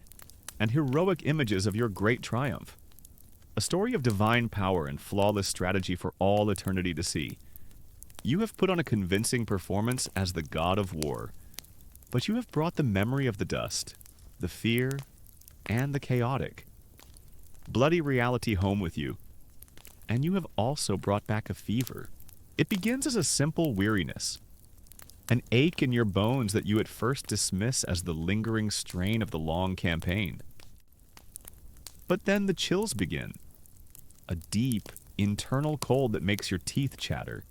Speaker 1: and heroic images of your great triumph. A story of divine power and flawless strategy for all eternity to see. You have put on a convincing performance as the god of war, but you have brought the memory of the dust, the fear, and the chaotic, bloody reality home with you. and you have also brought back a fever. It begins as a simple weariness, an ache in your bones that you at first dismiss as the lingering strain of the long campaign. But then the chills begin, a deep, internal cold that makes your teeth chatter.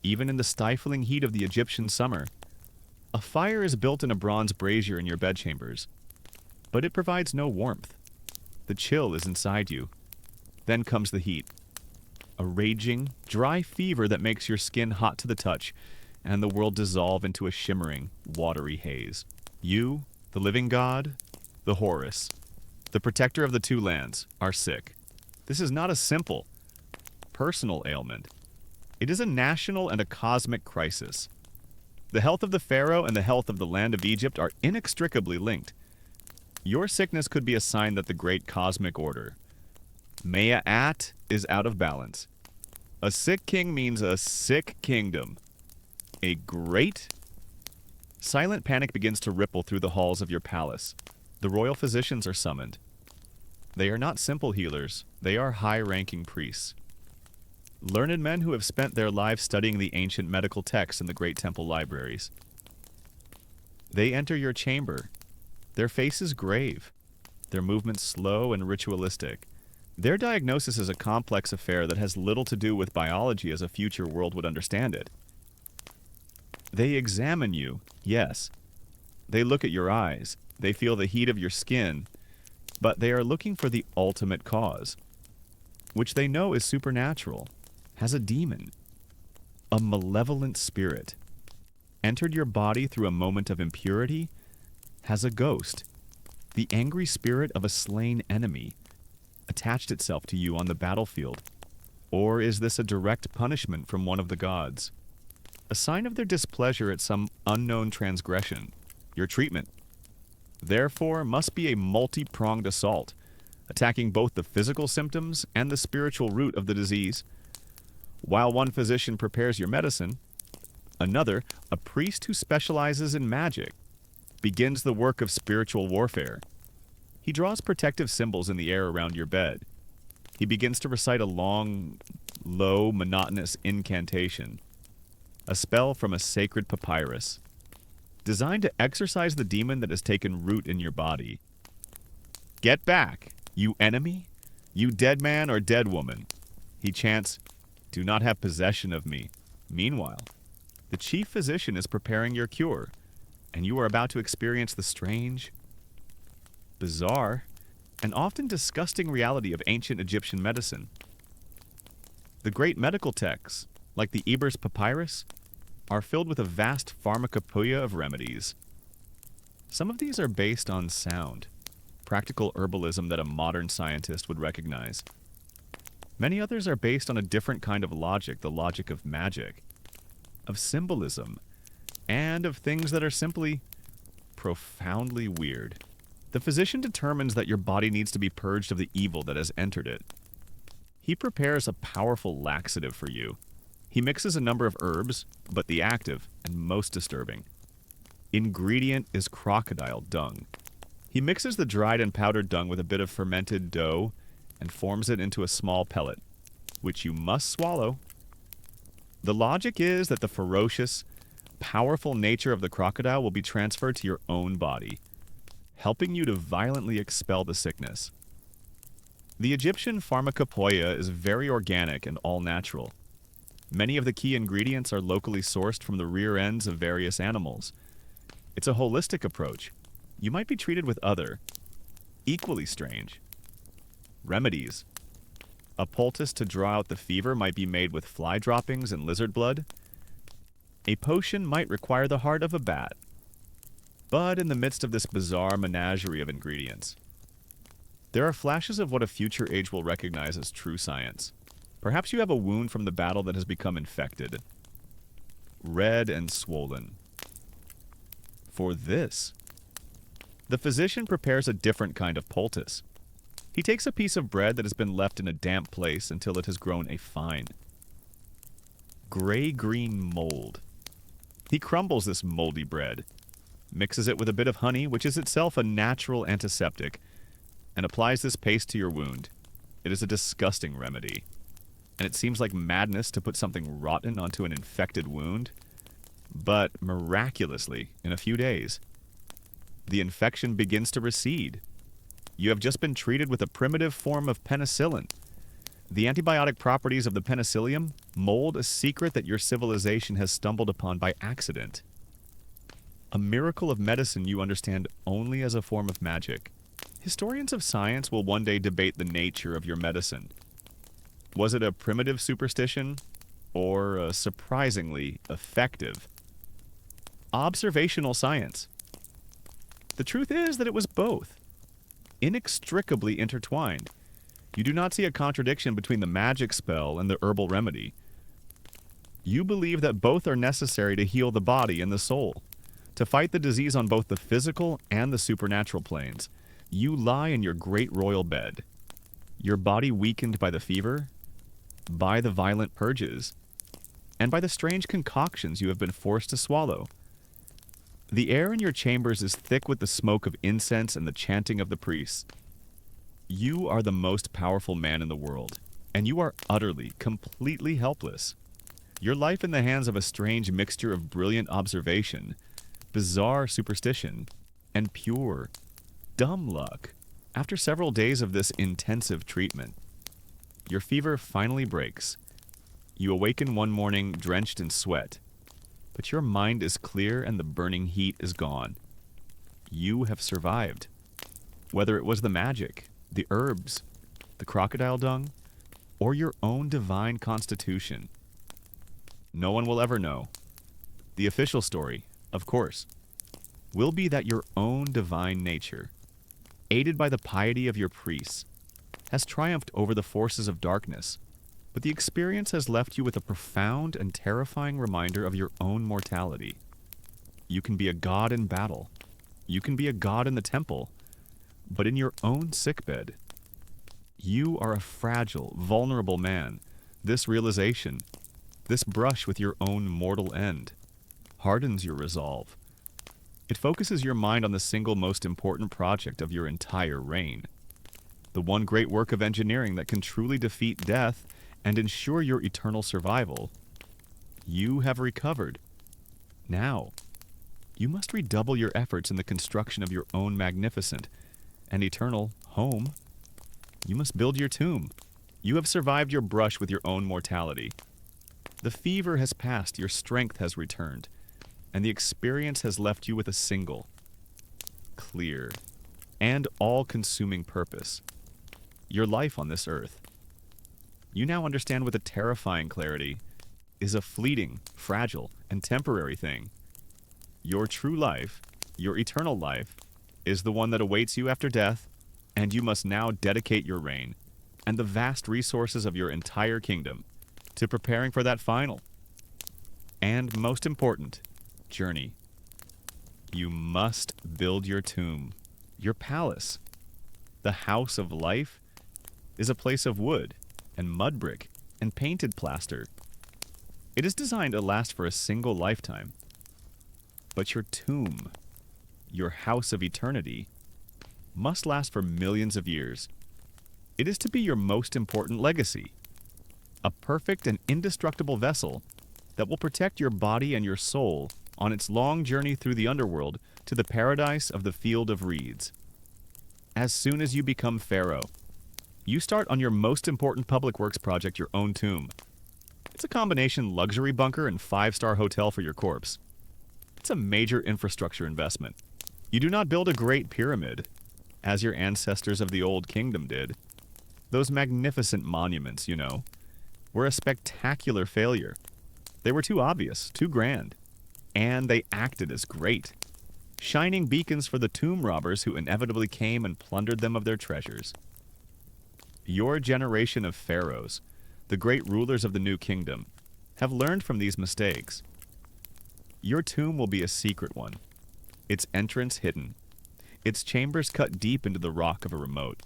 Speaker 1: Even in the stifling heat of the Egyptian summer, a fire is built in a bronze brazier in your bedchambers, but it provides no warmth. The chill is inside you. Then comes the heat, a raging, dry fever that makes your skin hot to the touch, and the world dissolve into a shimmering, watery haze. You, the living god, the Horus, the protector of the two lands, are sick. This is not a simple, personal ailment. It is a national and a cosmic crisis. The health of the pharaoh and the health of the land of Egypt are inextricably linked. Your sickness could be a sign that the great cosmic order, Ma'at, is out of balance. A sick king means a sick kingdom. A great silent panic begins to ripple through the halls of your palace. The royal physicians are summoned. They are not simple healers, they are high-ranking priests. Learned men who have spent their lives studying the ancient medical texts in the great temple libraries. They enter your chamber. Their faces grave, their movements slow and ritualistic. Their diagnosis is a complex affair that has little to do with biology as a future world would understand it. They examine you, yes. They look at your eyes. They feel the heat of your skin. But they are looking for the ultimate cause, which they know is supernatural, has a demon, a malevolent spirit, entered your body through a moment of impurity, has a ghost, the angry spirit of a slain enemy, attached itself to you on the battlefield. Or is this a direct punishment from one of the gods? A sign of their displeasure at some unknown transgression. Your treatment, therefore, must be a multi-pronged assault, attacking both the physical symptoms and the spiritual root of the disease. While one physician prepares your medicine, another, a priest who specializes in magic, begins the work of spiritual warfare. He draws protective symbols in the air around your bed. He begins to recite a long, low, monotonous incantation, a spell from a sacred papyrus, designed to exorcise the demon that has taken root in your body. Get back, you enemy, you dead man or dead woman. He chants, do not have possession of me. Meanwhile, the chief physician is preparing your cure, and you are about to experience the strange, bizarre, and often disgusting reality of ancient Egyptian medicine. The great medical texts, like the Ebers Papyrus, are filled with a vast pharmacopoeia of remedies. Some of these are based on sound, practical herbalism that a modern scientist would recognize. Many others are based on a different kind of logic, the logic of magic, of symbolism, and of things that are simply profoundly weird. The physician determines that your body needs to be purged of the evil that has entered it. He prepares a powerful laxative for you. He mixes a number of herbs, but the active and most disturbing ingredient is crocodile dung. He mixes the dried and powdered dung with a bit of fermented dough and forms it into a small pellet, which you must swallow. The logic is that the ferocious, powerful nature of the crocodile will be transferred to your own body, helping you to violently expel the sickness. The Egyptian pharmacopoeia is very organic and all-natural. Many of the key ingredients are locally sourced from the rear ends of various animals. It's a holistic approach. You might be treated with other, equally strange, remedies. A poultice to draw out the fever might be made with fly droppings and lizard blood. A potion might require the heart of a bat. But in the midst of this bizarre menagerie of ingredients, there are flashes of what a future age will recognize as true science. Perhaps you have a wound from the battle that has become infected, red and swollen. For this, the physician prepares a different kind of poultice. He takes a piece of bread that has been left in a damp place until it has grown a fine, gray-green mold. He crumbles this moldy bread, mixes it with a bit of honey, which is itself a natural antiseptic, and applies this paste to your wound. It is a disgusting remedy. and it seems like madness to put something rotten onto an infected wound. But miraculously, in a few days, the infection begins to recede. You have just been treated with a primitive form of penicillin. The antibiotic properties of the penicillium mold a secret that your civilization has stumbled upon by accident. A miracle of medicine you understand only as a form of magic. Historians of science will one day debate the nature of your medicine. Was it a primitive superstition or a surprisingly effective observational science? The truth is that it was both, inextricably intertwined. You do not see a contradiction between the magic spell and the herbal remedy. You believe that both are necessary to heal the body and the soul, to fight the disease on both the physical and the supernatural planes. You lie in your great royal bed, your body weakened by the fever, by the violent purges, and by the strange concoctions you have been forced to swallow. The air in your chambers is thick with the smoke of incense and the chanting of the priests. You are the most powerful man in the world, and you are utterly, completely helpless. Your life in the hands of a strange mixture of brilliant observation, bizarre superstition, and pure, dumb luck. After several days of this intensive treatment, your fever finally breaks. You awaken one morning drenched in sweat, but your mind is clear and the burning heat is gone. You have survived. Whether it was the magic, the herbs, the crocodile dung, or your own divine constitution, no one will ever know. The official story, of course, will be that your own divine nature, aided by the piety of your priests, has triumphed over the forces of darkness, but the experience has left you with a profound and terrifying reminder of your own mortality. You can be a god in battle. You can be a god in the temple. But in your own sickbed, you are a fragile, vulnerable man. This realization, this brush with your own mortal end, hardens your resolve. It focuses your mind on the single most important project of your entire reign, the one great work of engineering that can truly defeat death and ensure your eternal survival. You have recovered. Now, you must redouble your efforts in the construction of your own magnificent and eternal home. You must build your tomb. You have survived your brush with your own mortality. The fever has passed, your strength has returned, and the experience has left you with a single, clear, and all-consuming purpose: your life on this earth. You now understand with a terrifying clarity is a fleeting, fragile, and temporary thing. Your true life, your eternal life, is the one that awaits you after death, and you must now dedicate your reign and the vast resources of your entire kingdom to preparing for that final and, most important, journey. You must build your tomb, your palace. The house of life is a place of wood and mud brick and painted plaster. It is designed to last for a single lifetime. But your tomb, your house of eternity, must last for millions of years. It is to be your most important legacy, a perfect and indestructible vessel that will protect your body and your soul on its long journey through the underworld to the paradise of the Field of Reeds. As soon as you become Pharaoh, you start on your most important public works project, your own tomb. It's a combination luxury bunker and 5-star hotel for your corpse. It's a major infrastructure investment. You do not build a great pyramid, as your ancestors of the Old Kingdom did. Those magnificent monuments, were a spectacular failure. They were too obvious, too grand, and they acted as great, shining beacons for the tomb robbers who inevitably came and plundered them of their treasures. Your generation of pharaohs, the great rulers of the new kingdom, have learned from these mistakes. Your tomb will be a secret one, its entrance hidden, its chambers cut deep into the rock of a remote,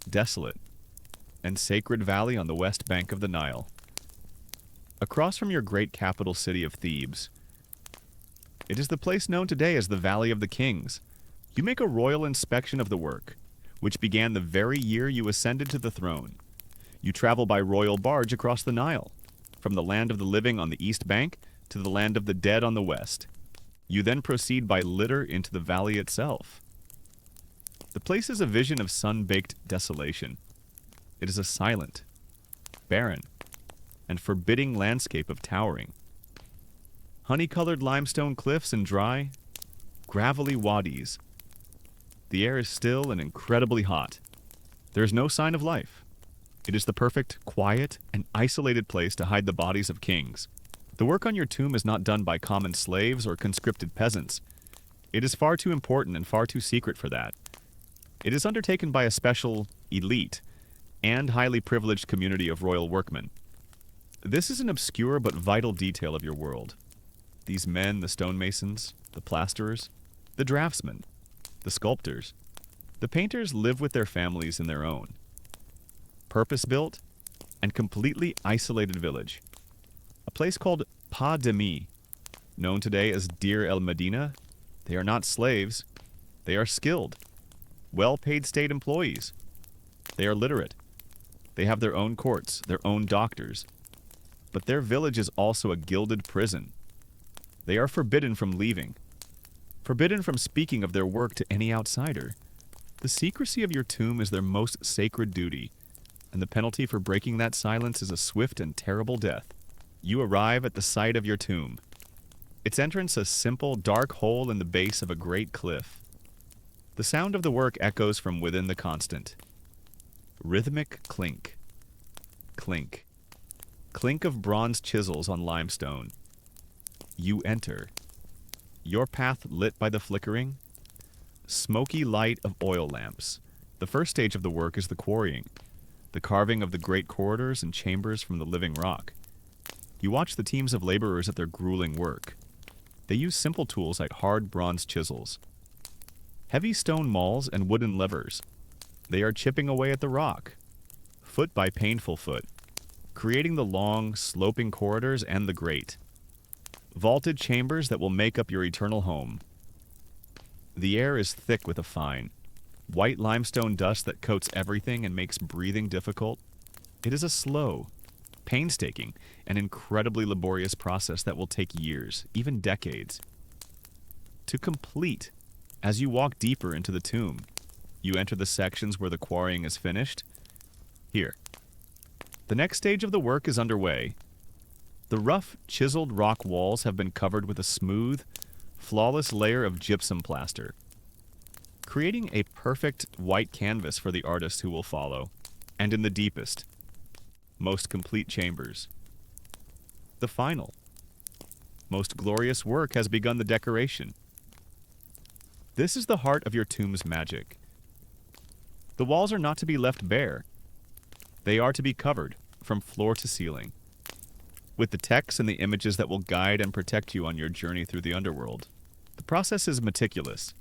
Speaker 1: desolate, and sacred valley on the west bank of the Nile. Across from your great capital city of Thebes, it is the place known today as the Valley of the Kings. You make a royal inspection of the work, which began the very year you ascended to the throne. You travel by royal barge across the Nile, from the land of the living on the east bank to the land of the dead on the west. You then proceed by litter into the valley itself. The place is a vision of sun-baked desolation. It is a silent, barren, and forbidding landscape of towering, honey-colored limestone cliffs and dry, gravelly wadis. The air is still and incredibly hot. There is no sign of life. It is the perfect, quiet, and isolated place to hide the bodies of kings. The work on your tomb is not done by common slaves or conscripted peasants. It is far too important and far too secret for that. It is undertaken by a special, elite, and highly privileged community of royal workmen. This is an obscure but vital detail of your world. These men, the stonemasons, the plasterers, the draftsmen, the sculptors, the painters live with their families in their own purpose-built and completely isolated village. A place called Pas de Mi, known today as Deir el Medina. They are not slaves. They are skilled, well-paid state employees. They are literate. They have their own courts, their own doctors. But their village is also a gilded prison. They are forbidden from leaving, forbidden from speaking of their work to any outsider. The secrecy of your tomb is their most sacred duty, and the penalty for breaking that silence is a swift and terrible death. You arrive at the site of your tomb. Its entrance a simple, dark hole in the base of a great cliff. The sound of the work echoes from within the constant. Rhythmic clink. Clink. Clink of bronze chisels on limestone. You enter. Your path lit by the flickering, smoky light of oil lamps. The first stage of the work is the quarrying, the carving of the great corridors and chambers from the living rock. You watch the teams of laborers at their grueling work. They use simple tools like hard bronze chisels, heavy stone mauls, and wooden levers. They are chipping away at the rock, foot by painful foot, creating the long, sloping corridors and the grate, vaulted chambers that will make up your eternal home. The air is thick with a fine, white limestone dust that coats everything and makes breathing difficult. It is a slow, painstaking, and incredibly laborious process that will take years, even decades, to complete. As you walk deeper into the tomb, you enter the sections where the quarrying is finished. Here. The next stage of the work is underway. The rough, chiseled rock walls have been covered with a smooth, flawless layer of gypsum plaster, creating a perfect white canvas for the artist who will follow. And in the deepest, most complete chambers, the final, most glorious work has begun the decoration. This is the heart of your tomb's magic. The walls are not to be left bare. They are to be covered from floor to ceiling with the texts and the images that will guide and protect you on your journey through the underworld. The process is meticulous.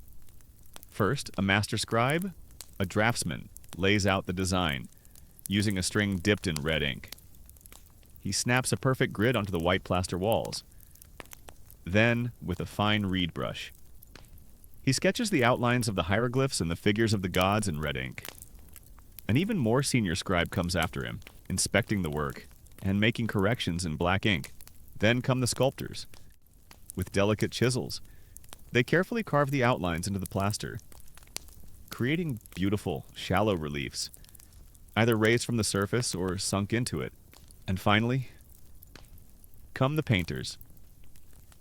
Speaker 1: First, a master scribe, a draftsman, lays out the design, using a string dipped in red ink. He snaps a perfect grid onto the white plaster walls. Then, with a fine reed brush, he sketches the outlines of the hieroglyphs and the figures of the gods in red ink. An even more senior scribe comes after him, inspecting the work and making corrections in black ink. Then come the sculptors. With delicate chisels, they carefully carve the outlines into the plaster, creating beautiful, shallow reliefs, either raised from the surface or sunk into it. And finally, come the painters.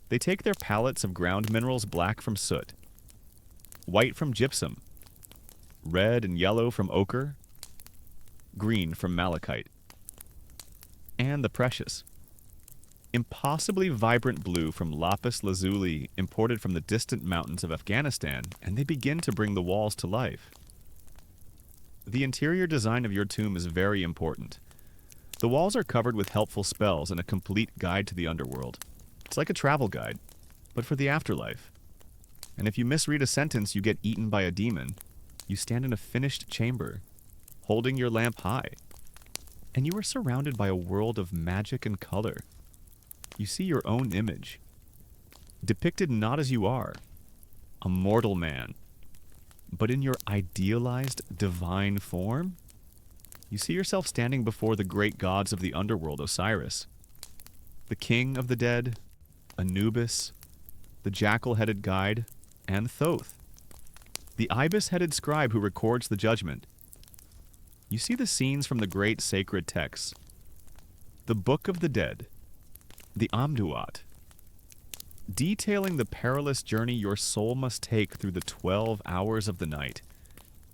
Speaker 1: They take their palettes of ground minerals black from soot, white from gypsum, red and yellow from ochre, green from malachite, and the precious, impossibly vibrant blue from lapis lazuli imported from the distant mountains of Afghanistan, and they begin to bring the walls to life. The interior design of your tomb is very important. The walls are covered with helpful spells and a complete guide to the underworld. It's like a travel guide, but for the afterlife. And if you misread a sentence, you get eaten by a demon. You stand in a finished chamber, holding your lamp high, and you are surrounded by a world of magic and color. You see your own image, depicted not as you are, a mortal man, but in your idealized divine form. You see yourself standing before the great gods of the underworld, Osiris, the king of the dead, Anubis, the jackal-headed guide, and Thoth, the ibis-headed scribe who records the judgment. You see the scenes from the great sacred texts, the Book of the Dead, the Amduat, detailing the perilous journey your soul must take through the 12 hours of the night,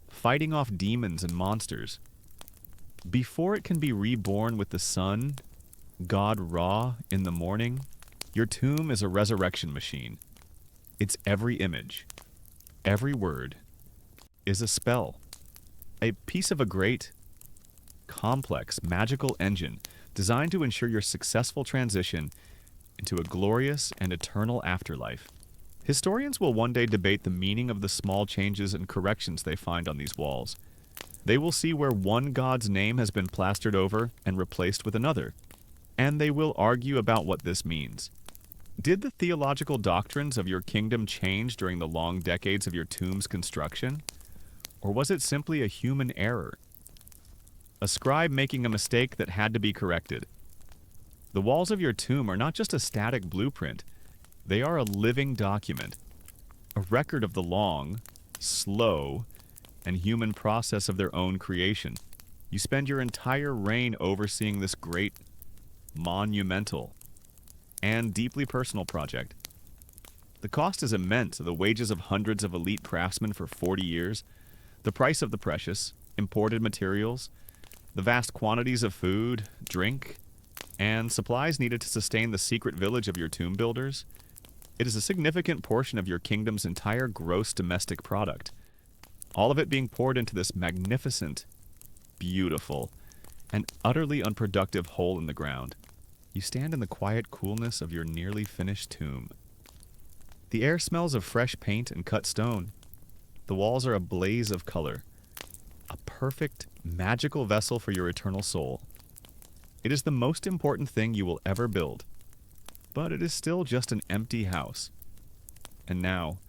Speaker 1: fighting off demons and monsters. Before it can be reborn with the sun, God Ra, in the morning, your tomb is a resurrection machine. Its every image, every word, is a spell, a piece of a great, complex, magical engine designed to ensure your successful transition into a glorious and eternal afterlife. Historians will one day debate the meaning of the small changes and corrections they find on these walls. They will see where one god's name has been plastered over and replaced with another, and they will argue about what this means. Did the theological doctrines of your kingdom change during the long decades of your tomb's construction? Or was it simply a human error? A scribe making a mistake that had to be corrected. The walls of your tomb are not just a static blueprint. They are a living document, a record of the long, slow, and human process of their own creation. You spend your entire reign overseeing this great, monumental, and deeply personal project. The cost is immense, the wages of hundreds of elite craftsmen for 40 years, the price of the precious, imported materials, the vast quantities of food, drink, and supplies needed to sustain the secret village of your tomb builders. It is a significant portion of your kingdom's entire gross domestic product, all of it being poured into this magnificent, beautiful, and utterly unproductive hole in the ground. You stand in the quiet coolness of your nearly finished tomb. The air smells of fresh paint and cut stone. The walls are a blaze of color, a perfect, magical vessel for your eternal soul. It is the most important thing you will ever build, but it is still just an empty house. And now,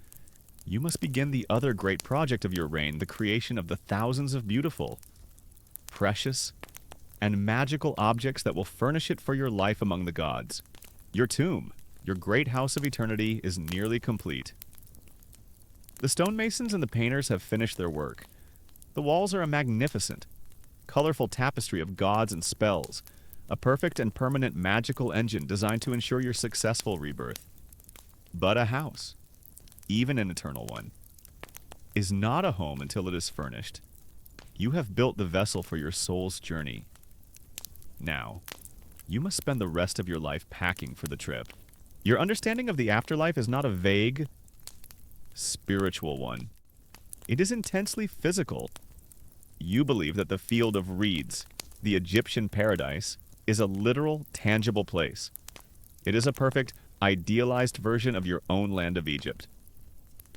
Speaker 1: you must begin the other great project of your reign, the creation of the thousands of beautiful, precious, and magical objects that will furnish it for your life among the gods. Your tomb, your great house of eternity, is nearly complete. The stonemasons and the painters have finished their work. The walls are a magnificent, colorful tapestry of gods and spells, a perfect and permanent magical engine designed to ensure your successful rebirth. But a house, even an eternal one, is not a home until it is furnished. You have built the vessel for your soul's journey. Now, you must spend the rest of your life packing for the trip. Your understanding of the afterlife is not a vague, spiritual one. It is intensely physical. You believe that the field of reeds, the Egyptian paradise, is a literal, tangible place. It is a perfect, idealized version of your own land of Egypt.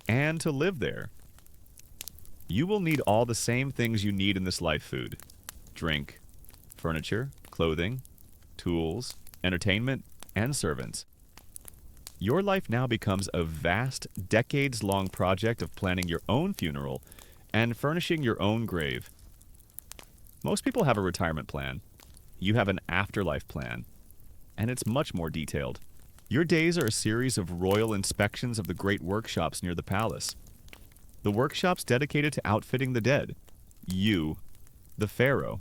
Speaker 1: And to live there, you will need all the same things you need in this life: food, drink, furniture, clothing, tools, entertainment, and servants. Your life now becomes a vast, decades-long project of planning your own funeral and furnishing your own grave. Most people have a retirement plan. You have an afterlife plan, and it's much more detailed. Your days are a series of royal inspections of the great workshops near the palace. The workshops dedicated to outfitting the dead. You, the Pharaoh,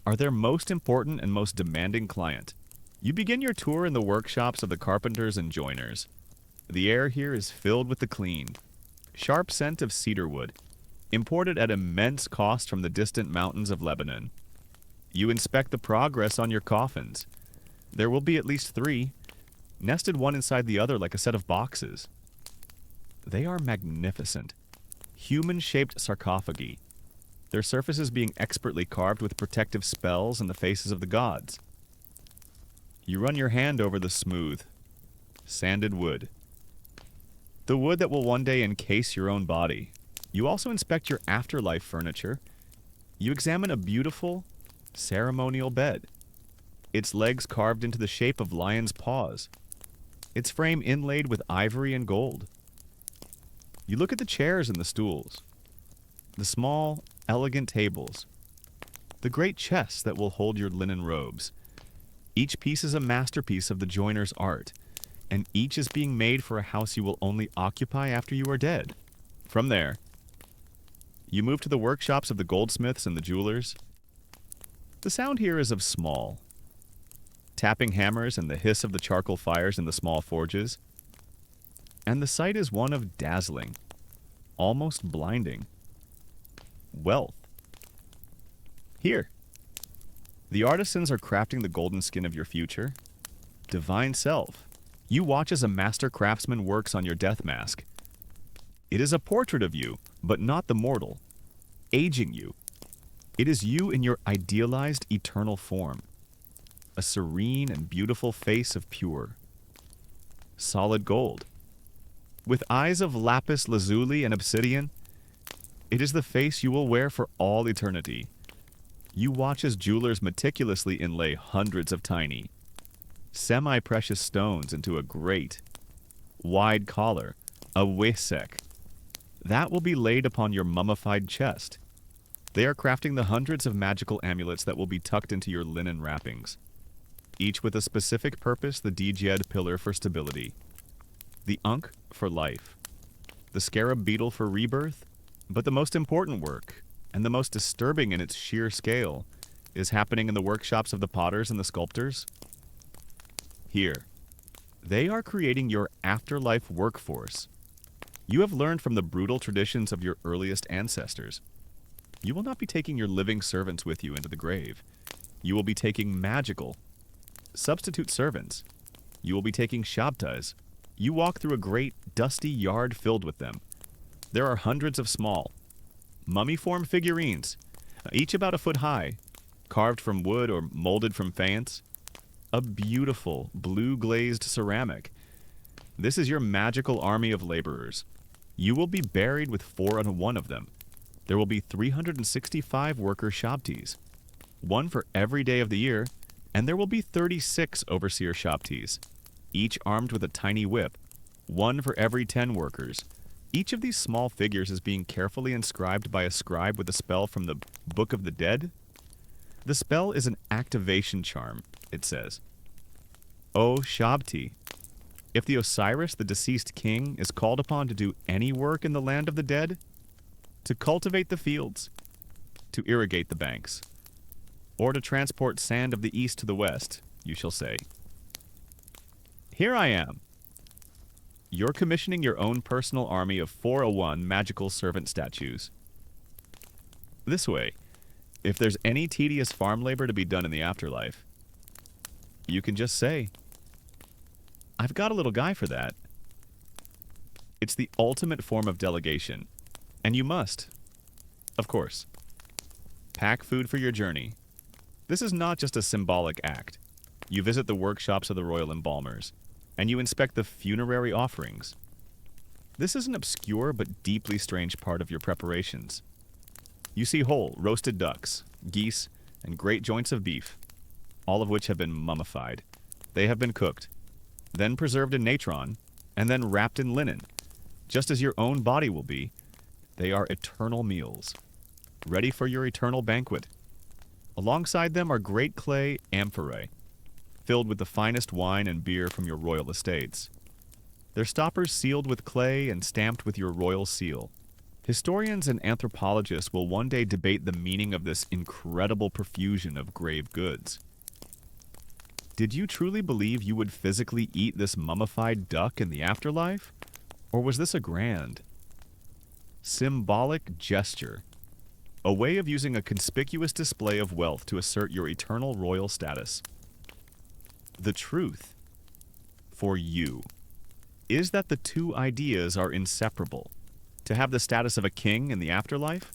Speaker 1: are their most important and most demanding client. You begin your tour in the workshops of the carpenters and joiners. The air here is filled with the clean, sharp scent of cedar wood, imported at immense cost from the distant mountains of Lebanon. You inspect the progress on your coffins. There will be at least 3, nested one inside the other like a set of boxes. They are magnificent, human-shaped sarcophagi, their surfaces being expertly carved with protective spells and the faces of the gods. You run your hand over the smooth, sanded wood, the wood that will one day encase your own body. You also inspect your afterlife furniture. You examine a beautiful, ceremonial bed, its legs carved into the shape of lion's paws, its frame inlaid with ivory and gold. You look at the chairs and the stools, the small, elegant tables, the great chests that will hold your linen robes. Each piece is a masterpiece of the joiner's art, and each is being made for a house you will only occupy after you are dead. From there, you move to the workshops of the goldsmiths and the jewelers. The sound here is of small, tapping hammers and the hiss of the charcoal fires in the small forges. And the sight is one of dazzling, almost blinding wealth. Here, the artisans are crafting the golden skin of your future, divine self. You watch as a master craftsman works on your death mask. It is a portrait of you, but not the mortal, aging you. It is you in your idealized eternal form, a serene and beautiful face of pure, solid gold. With eyes of lapis lazuli and obsidian, it is the face you will wear for all eternity. You watch as jewelers meticulously inlay hundreds of tiny, semi-precious stones into a great, wide collar, a wesek. That will be laid upon your mummified chest. They are crafting the hundreds of magical amulets that will be tucked into your linen wrappings, each with a specific purpose: the Djed pillar for stability, the Unk for life, the Scarab beetle for rebirth. But the most important work, and the most disturbing in its sheer scale, is happening in the workshops of the potters and the sculptors. Here, they are creating your afterlife workforce. You have learned from the brutal traditions of your earliest ancestors. You will not be taking your living servants with you into the grave. You will be taking magical, substitute servants. You will be taking shabtas. You walk through a great, dusty yard filled with them. There are hundreds of small, mummy-form figurines, each about a foot high, carved from wood or molded from faience. A beautiful, blue-glazed ceramic. This is your magical army of laborers. You will be buried with 401 of them. There will be 365 worker shabtis, one for every day of the year, and there will be 36 overseer shabtis, each armed with a tiny whip, one for every 10 workers. Each of these small figures is being carefully inscribed by a scribe with a spell from the Book of the Dead. The spell is an activation charm, it says. O Shabti, if the Osiris, the deceased king, is called upon to do any work in the land of the dead, to cultivate the fields, to irrigate the banks, or to transport sand of the east to the west, you shall say, "Here I am." You're commissioning your own personal army of 401 magical servant statues. This way, if there's any tedious farm labor to be done in the afterlife, you can just say, "I've got a little guy for that." It's the ultimate form of delegation, and you must, of course, pack food for your journey. This is not just a symbolic act. You visit the workshops of the royal embalmers, and you inspect the funerary offerings. This is an obscure but deeply strange part of your preparations. You see whole, roasted ducks, geese, and great joints of beef, all of which have been mummified. They have been cooked, then preserved in natron, and then wrapped in linen, just as your own body will be. They are eternal meals, ready for your eternal banquet. Alongside them are great clay amphorae, filled with the finest wine and beer from your royal estates. Their stoppers sealed with clay and stamped with your royal seal. Historians and anthropologists will one day debate the meaning of this incredible profusion of grave goods. Did you truly believe you would physically eat this mummified duck in the afterlife? Or was this a grand, symbolic gesture? A way of using a conspicuous display of wealth to assert your eternal royal status? The truth, for you, is that the two ideas are inseparable. To have the status of a king in the afterlife,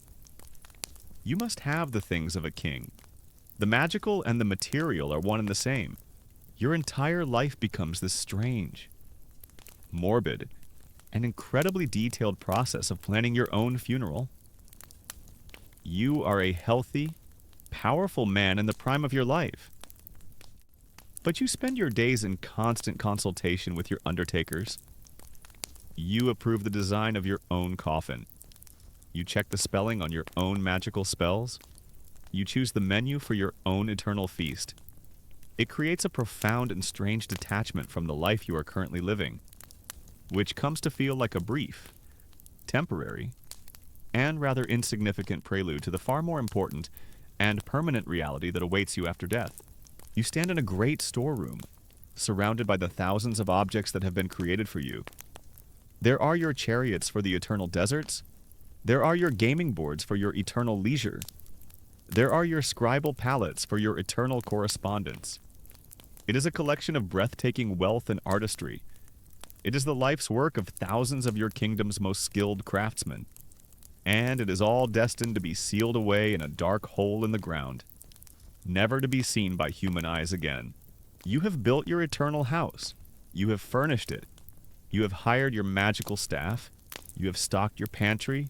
Speaker 1: you must have the things of a king. The magical and the material are one and the same. Your entire life becomes this strange, morbid, and incredibly detailed process of planning your own funeral. You are a healthy, powerful man in the prime of your life. But you spend your days in constant consultation with your undertakers. You approve the design of your own coffin. You check the spelling on your own magical spells. You choose the menu for your own eternal feast. It creates a profound and strange detachment from the life you are currently living, which comes to feel like a brief, temporary, and rather insignificant prelude to the far more important and permanent reality that awaits you after death. You stand in a great storeroom, surrounded by the thousands of objects that have been created for you. There are your chariots for the eternal deserts. There are your gaming boards for your eternal leisure. There are your scribal palettes for your eternal correspondence. It is a collection of breathtaking wealth and artistry. It is the life's work of thousands of your kingdom's most skilled craftsmen. And it is all destined to be sealed away in a dark hole in the ground, never to be seen by human eyes again. You have built your eternal house. You have furnished it. You have hired your magical staff. You have stocked your pantry.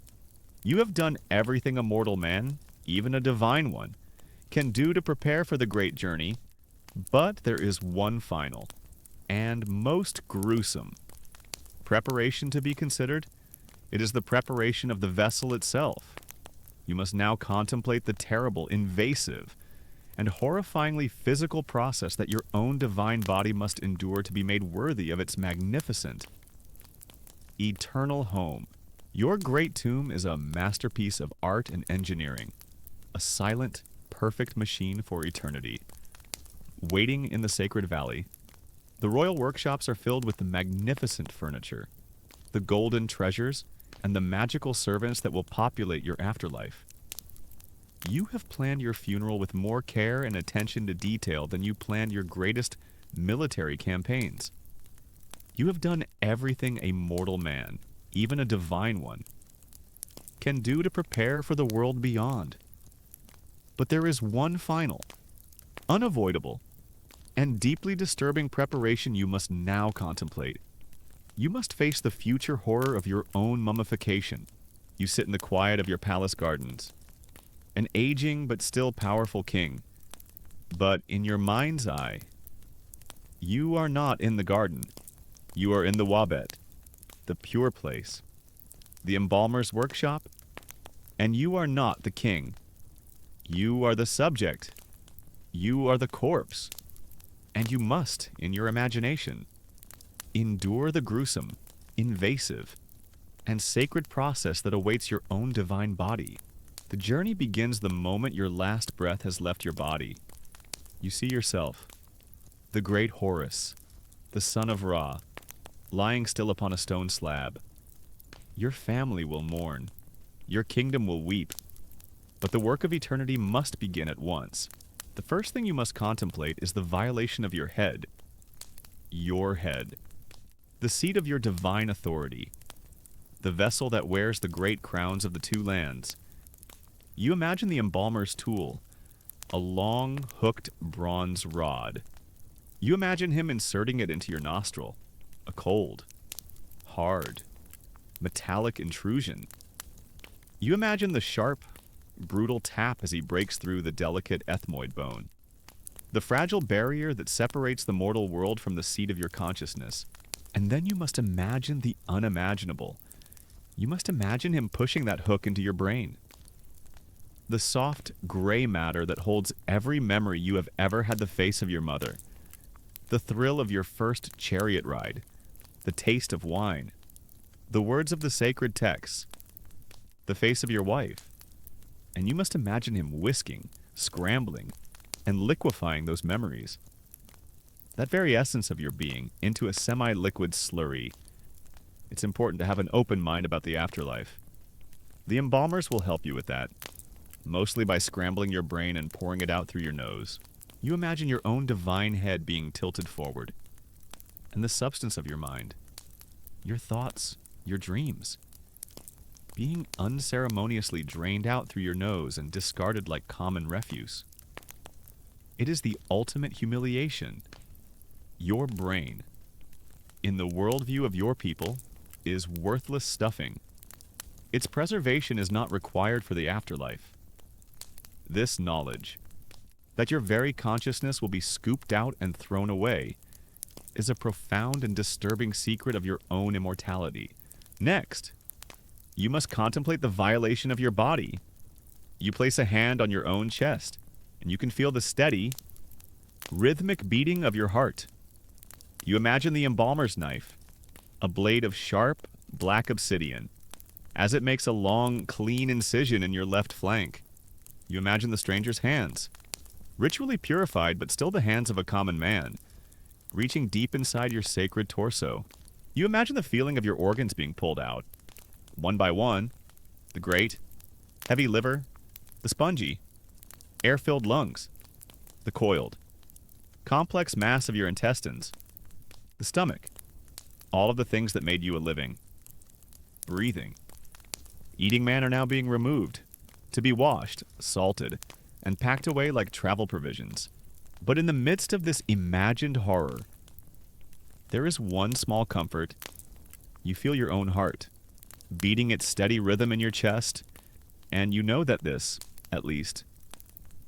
Speaker 1: You have done everything a mortal man, even a divine one, can do to prepare for the great journey. But there is one final, and most gruesome, preparation to be considered. It is the preparation of the vessel itself. You must now contemplate the terrible, invasive, and horrifyingly physical process that your own divine body must endure to be made worthy of its magnificent, eternal home. Your great tomb is a masterpiece of art and engineering, a silent, perfect machine for eternity. Waiting in the sacred valley, the royal workshops are filled with the magnificent furniture, the golden treasures, and the magical servants that will populate your afterlife. You have planned your funeral with more care and attention to detail than you planned your greatest military campaigns. You have done everything a mortal man, even a divine one, can do to prepare for the world beyond. But there is one final, unavoidable, and deeply disturbing preparation you must now contemplate. You must face the future horror of your own mummification. You sit in the quiet of your palace gardens, an aging but still powerful king. But in your mind's eye, you are not in the garden. You are in the Wabet, the pure place, the embalmer's workshop, and you are not the king. You are the subject. You are the corpse. And you must, in your imagination, endure the gruesome, invasive, and sacred process that awaits your own divine body. The journey begins the moment your last breath has left your body. You see yourself, the great Horus, the son of Ra, lying still upon a stone slab. Your family will mourn. Your kingdom will weep. But the work of eternity must begin at once. The first thing you must contemplate is the violation of your head. Your head. The seat of your divine authority. The vessel that wears the great crowns of the two lands. You imagine the embalmer's tool, a long, hooked bronze rod. You imagine him inserting it into your nostril, a cold, hard, metallic intrusion. You imagine the sharp, brutal tap as he breaks through the delicate ethmoid bone, the fragile barrier that separates the mortal world from the seat of your consciousness. And then you must imagine the unimaginable. You must imagine him pushing that hook into your brain. The soft, gray matter that holds every memory you have ever had, the face of your mother, the thrill of your first chariot ride, the taste of wine, the words of the sacred texts, the face of your wife. And you must imagine him whisking, scrambling, and liquefying those memories, that very essence of your being, into a semi-liquid slurry. It's important to have an open mind about the afterlife. The embalmers will help you with that, mostly by scrambling your brain and pouring it out through your nose. You imagine your own divine head being tilted forward, and the substance of your mind, your thoughts, your dreams, being unceremoniously drained out through your nose and discarded like common refuse. It is the ultimate humiliation. Your brain, in the worldview of your people, is worthless stuffing. Its preservation is not required for the afterlife. This knowledge, that your very consciousness will be scooped out and thrown away, is a profound and disturbing secret of your own immortality. Next, you must contemplate the violation of your body. You place a hand on your own chest, and you can feel the steady, rhythmic beating of your heart. You imagine the embalmer's knife, a blade of sharp, black obsidian, as it makes a long, clean incision in your left flank. You imagine the stranger's hands, ritually purified but still the hands of a common man, reaching deep inside your sacred torso. You imagine the feeling of your organs being pulled out, one by one: the great, heavy liver, the spongy, air-filled lungs, the coiled, complex mass of your intestines, the stomach, all of the things that made you a living, breathing. Eating man are now being removed, to be washed, salted, and packed away like travel provisions. But in the midst of this imagined horror, there is one small comfort. You feel your own heart, beating its steady rhythm in your chest, and you know that this, at least,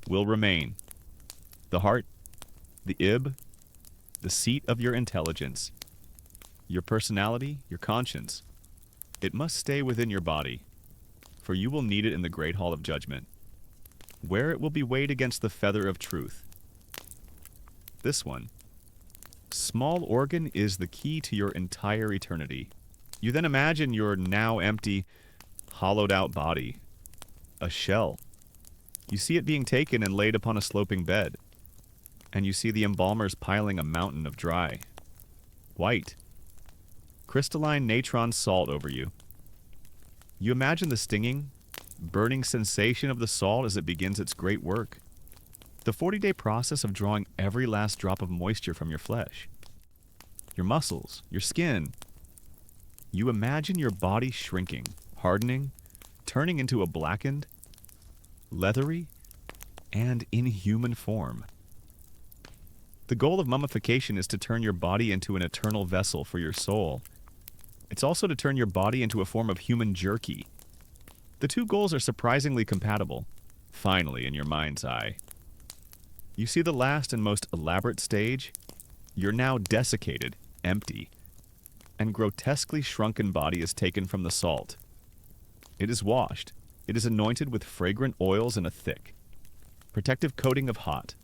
Speaker 1: will remain. The heart, the ib, the seat of your intelligence, your personality, your conscience. It must stay within your body, for you will need it in the great hall of judgment, where it will be weighed against the feather of truth. This one, small organ, is the key to your entire eternity. You then imagine your now empty, hollowed-out body, a shell. You see it being taken and laid upon a sloping bed, and you see the embalmers piling a mountain of dry, white, crystalline natron salt over you. You imagine the stinging, burning sensation of the salt as it begins its great work, the 40-day process of drawing every last drop of moisture from your flesh, your muscles, your skin. You imagine your body shrinking, hardening, turning into a blackened, leathery, and inhuman form. The goal of mummification is to turn your body into an eternal vessel for your soul. It's also to turn your body into a form of human jerky. The two goals are surprisingly compatible, finally, in your mind's eye. You see the last and most elaborate stage? Your now desiccated, empty, and grotesquely shrunken body is taken from the salt. It is washed. It is anointed with fragrant oils and a thick, protective coating of hot,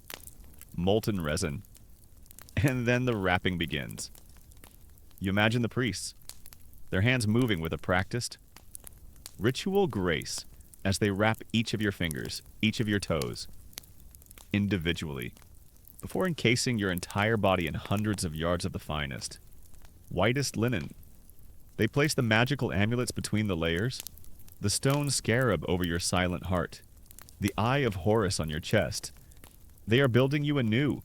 Speaker 1: molten resin. And then the wrapping begins. You imagine the priests, their hands moving with a practiced, ritual grace as they wrap each of your fingers, each of your toes, individually, before encasing your entire body in hundreds of yards of the finest, whitest linen. They place the magical amulets between the layers, the stone scarab over your silent heart, the eye of Horus on your chest. They are building you a new,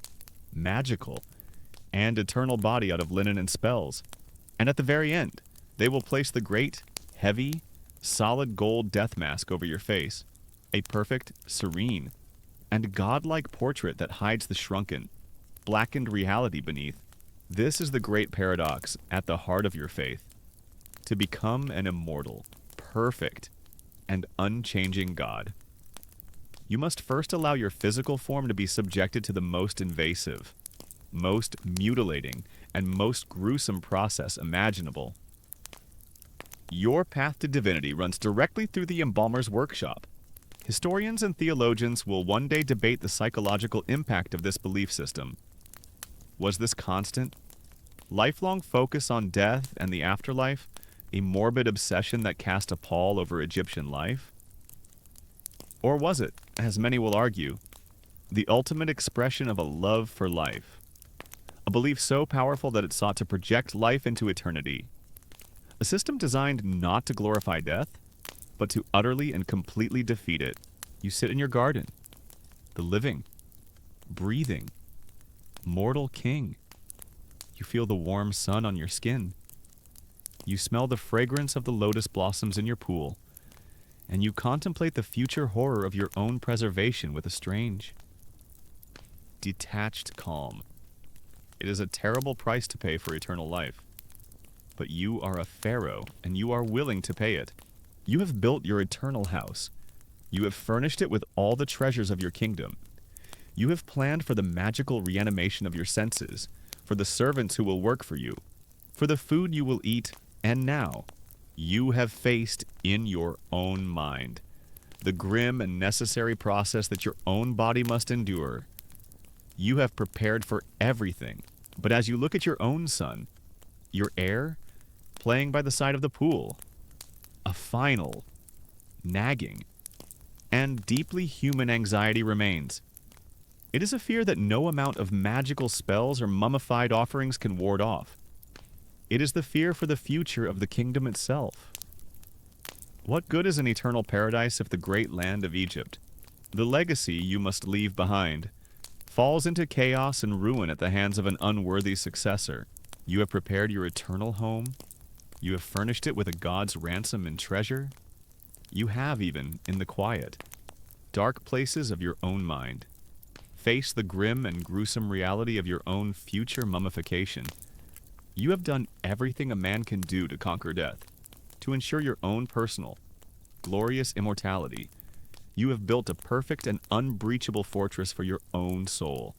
Speaker 1: magical, and eternal body out of linen and spells. And at the very end, they will place the great, heavy, solid gold death mask over your face, a perfect, serene, and godlike portrait that hides the shrunken, blackened reality beneath. This is the great paradox at the heart of your faith: to become an immortal, perfect, and unchanging God. You must first allow your physical form to be subjected to the most invasive, most mutilating, and most gruesome process imaginable. Your path to divinity runs directly through the embalmer's workshop. Historians and theologians will one day debate the psychological impact of this belief system. Was this constant, lifelong focus on death and the afterlife a morbid obsession that cast a pall over Egyptian life? Or was it, as many will argue, the ultimate expression of a love for life? A belief so powerful that it sought to project life into eternity. A system designed not to glorify death, but to utterly and completely defeat it. You sit in your garden, the living, breathing, mortal king. You feel the warm sun on your skin. You smell the fragrance of the lotus blossoms in your pool, and you contemplate the future horror of your own preservation with a strange, detached calm. It is a terrible price to pay for eternal life. But you are a pharaoh, and you are willing to pay it. You have built your eternal house. You have furnished it with all the treasures of your kingdom. You have planned for the magical reanimation of your senses, for the servants who will work for you, for the food you will eat, and now you have faced in your own mind the grim and necessary process that your own body must endure. You have prepared for everything, but as you look at your own son, your heir, playing by the side of the pool, a final, nagging, and deeply human anxiety remains. It is a fear that no amount of magical spells or mummified offerings can ward off. It is the fear for the future of the kingdom itself. What good is an eternal paradise if the great land of Egypt, the legacy you must leave behind, falls into chaos and ruin at the hands of an unworthy successor? You have prepared your eternal home. You have furnished it with a god's ransom and treasure. You have even, in the quiet, dark places of your own mind, faced the grim and gruesome reality of your own future mummification. You have done everything a man can do to conquer death, to ensure your own personal, glorious immortality. You have built a perfect and unbreachable fortress for your own soul.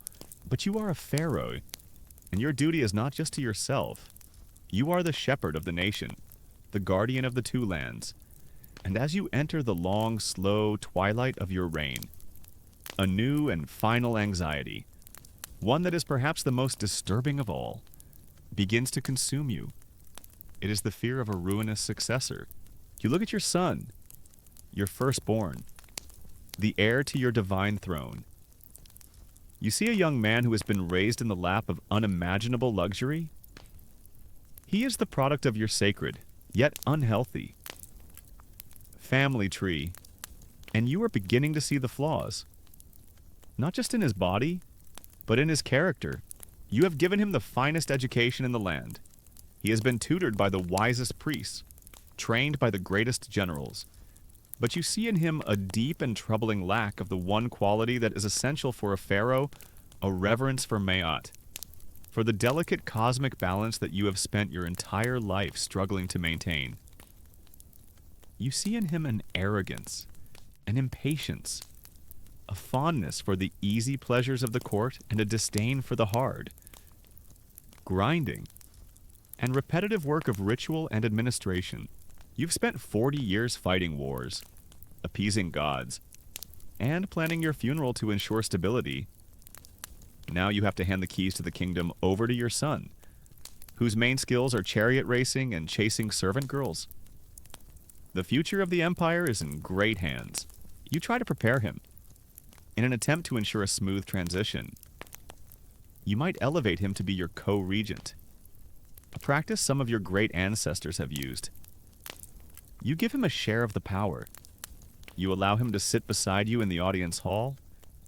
Speaker 1: But you are a pharaoh, and your duty is not just to yourself. You are the shepherd of the nation, the guardian of the two lands. And as you enter the long, slow twilight of your reign, a new and final anxiety, one that is perhaps the most disturbing of all, begins to consume you. It is the fear of a ruinous successor. You look at your son, your firstborn, the heir to your divine throne. You see a young man who has been raised in the lap of unimaginable luxury. He is the product of your sacred, yet unhealthy, family tree, and you are beginning to see the flaws. Not just in his body, but in his character. You have given him the finest education in the land. He has been tutored by the wisest priests, trained by the greatest generals. But you see in him a deep and troubling lack of the one quality that is essential for a pharaoh, a reverence for Maat, for the delicate cosmic balance that you have spent your entire life struggling to maintain. You see in him an arrogance, an impatience, a fondness for the easy pleasures of the court and a disdain for the hard, grinding, and repetitive work of ritual and administration. You've spent 40 years fighting wars, appeasing gods, and planning your funeral to ensure stability. Now you have to hand the keys to the kingdom over to your son, whose main skills are chariot racing and chasing servant girls. The future of the empire is in great hands. You try to prepare him. In an attempt to ensure a smooth transition, you might elevate him to be your co-regent, a practice some of your great ancestors have used. You give him a share of the power. You allow him to sit beside you in the audience hall,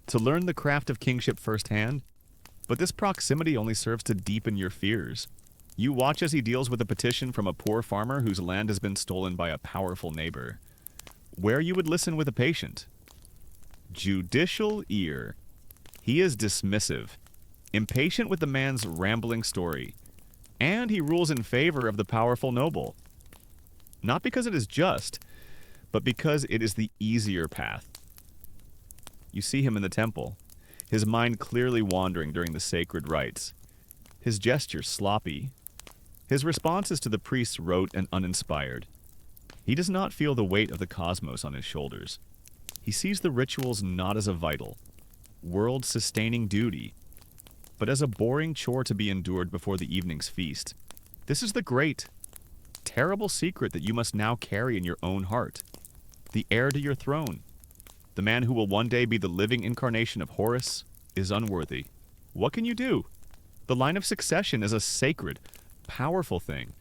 Speaker 1: to learn the craft of kingship firsthand, but this proximity only serves to deepen your fears. You watch as he deals with a petition from a poor farmer whose land has been stolen by a powerful neighbor, where you would listen with a patient, judicial ear. He is dismissive, impatient with the man's rambling story, and he rules in favor of the powerful noble. Not because it is just, but because it is the easier path. You see him in the temple, his mind clearly wandering during the sacred rites, his gestures sloppy, his responses to the priests rote and uninspired. He does not feel the weight of the cosmos on his shoulders. He sees the rituals not as a vital, world-sustaining duty, but as a boring chore to be endured before the evening's feast. This is the great, terrible secret that you must now carry in your own heart. The heir to your throne, the man who will one day be the living incarnation of Horus, is unworthy. What can you do? The line of succession is a sacred, powerful thing.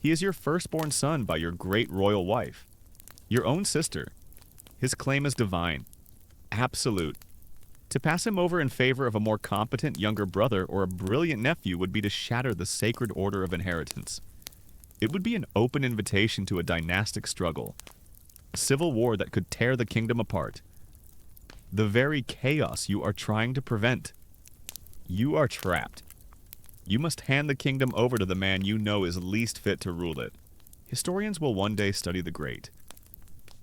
Speaker 1: He is your firstborn son by your great royal wife, your own sister. His claim is divine, absolute. To pass him over in favor of a more competent younger brother or a brilliant nephew would be to shatter the sacred order of inheritance. It would be an open invitation to a dynastic struggle, a civil war that could tear the kingdom apart. The very chaos you are trying to prevent. You are trapped. You must hand the kingdom over to the man you know is least fit to rule it. Historians will one day study the great,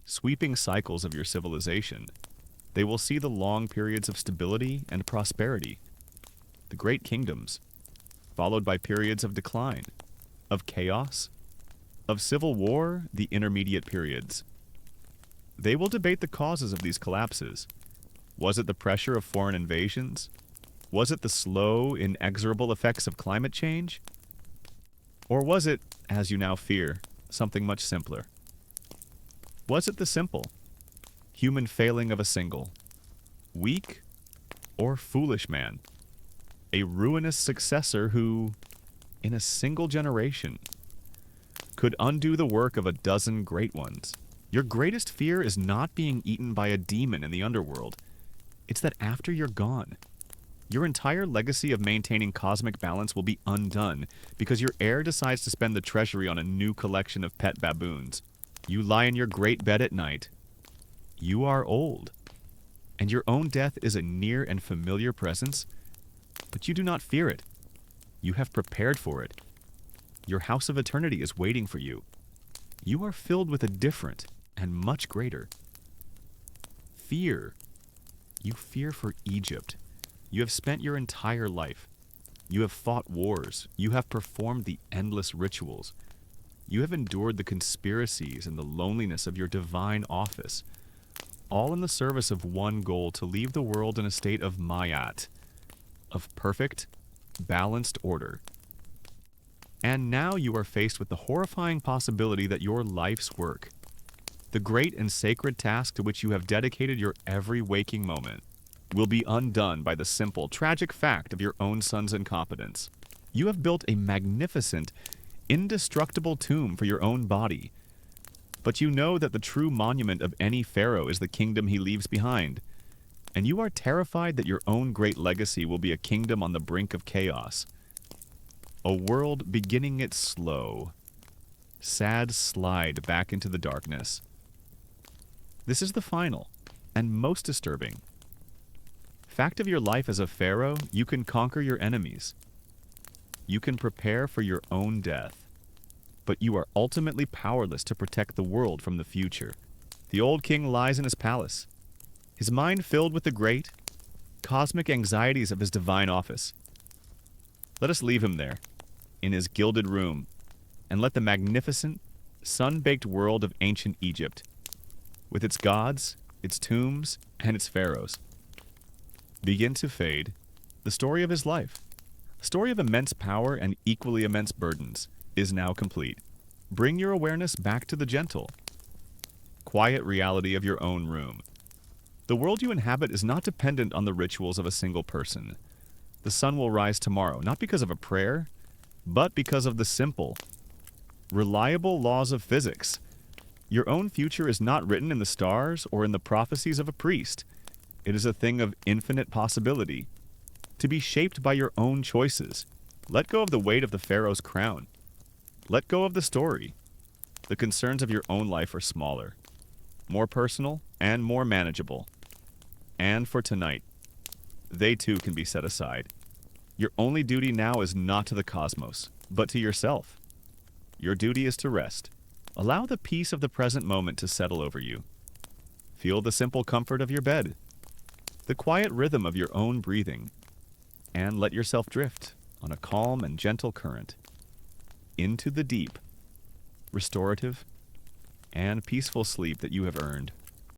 Speaker 1: sweeping cycles of your civilization. They will see the long periods of stability and prosperity, the great kingdoms, followed by periods of decline, of chaos, of civil war, the intermediate periods. They will debate the causes of these collapses. Was it the pressure of foreign invasions? Was it the slow, inexorable effects of climate change? Or was it, as you now fear, something much simpler? Was it the simple, human failing of a single, weak or foolish man? A ruinous successor who, in a single generation, could undo the work of a dozen great ones. Your greatest fear is not being eaten by a demon in the underworld. It's that after you're gone, your entire legacy of maintaining cosmic balance will be undone because your heir decides to spend the treasury on a new collection of pet baboons. You lie in your great bed at night. You are old, and your own death is a near and familiar presence, but you do not fear it. You have prepared for it. Your house of eternity is waiting for you. You are filled with a different and much greater fear. You fear for Egypt. You have spent your entire life. You have fought wars. You have performed the endless rituals. You have endured the conspiracies and the loneliness of your divine office, all in the service of one goal: to leave the world in a state of mayat, of perfect, balanced order. And now you are faced with the horrifying possibility that your life's work, the great and sacred task to which you have dedicated your every waking moment, will be undone by the simple, tragic fact of your own son's incompetence. You have built a magnificent, indestructible tomb for your own body, but you know that the true monument of any pharaoh is the kingdom he leaves behind, and you are terrified that your own great legacy will be a kingdom on the brink of chaos, a world beginning its slow, sad slide back into the darkness. This is the final and most disturbing fact of your life as a pharaoh. You can conquer your enemies. You can prepare for your own death, but you are ultimately powerless to protect the world from the future. The old king lies in his palace, his mind filled with the great, cosmic anxieties of his divine office. Let us leave him there, in his gilded room, and let the magnificent, sun-baked world of ancient Egypt, with its gods, its tombs, and its pharaohs, begin to fade the story of his life. A story of immense power and equally immense burdens is now complete. Bring your awareness back to the gentle, quiet reality of your own room. The world you inhabit is not dependent on the rituals of a single person. The sun will rise tomorrow, not because of a prayer, but because of the simple, reliable laws of physics. Your own future is not written in the stars or in the prophecies of a priest. It is a thing of infinite possibility, to be shaped by your own choices. Let go of the weight of the pharaoh's crown. Let go of the story. The concerns of your own life are smaller, more personal, and more manageable. And for tonight, they too can be set aside. Your only duty now is not to the cosmos, but to yourself. Your duty is to rest. Allow the peace of the present moment to settle over you. Feel the simple comfort of your bed, the quiet rhythm of your own breathing, and let yourself drift on a calm and gentle current into the deep, restorative, and peaceful sleep that you have earned.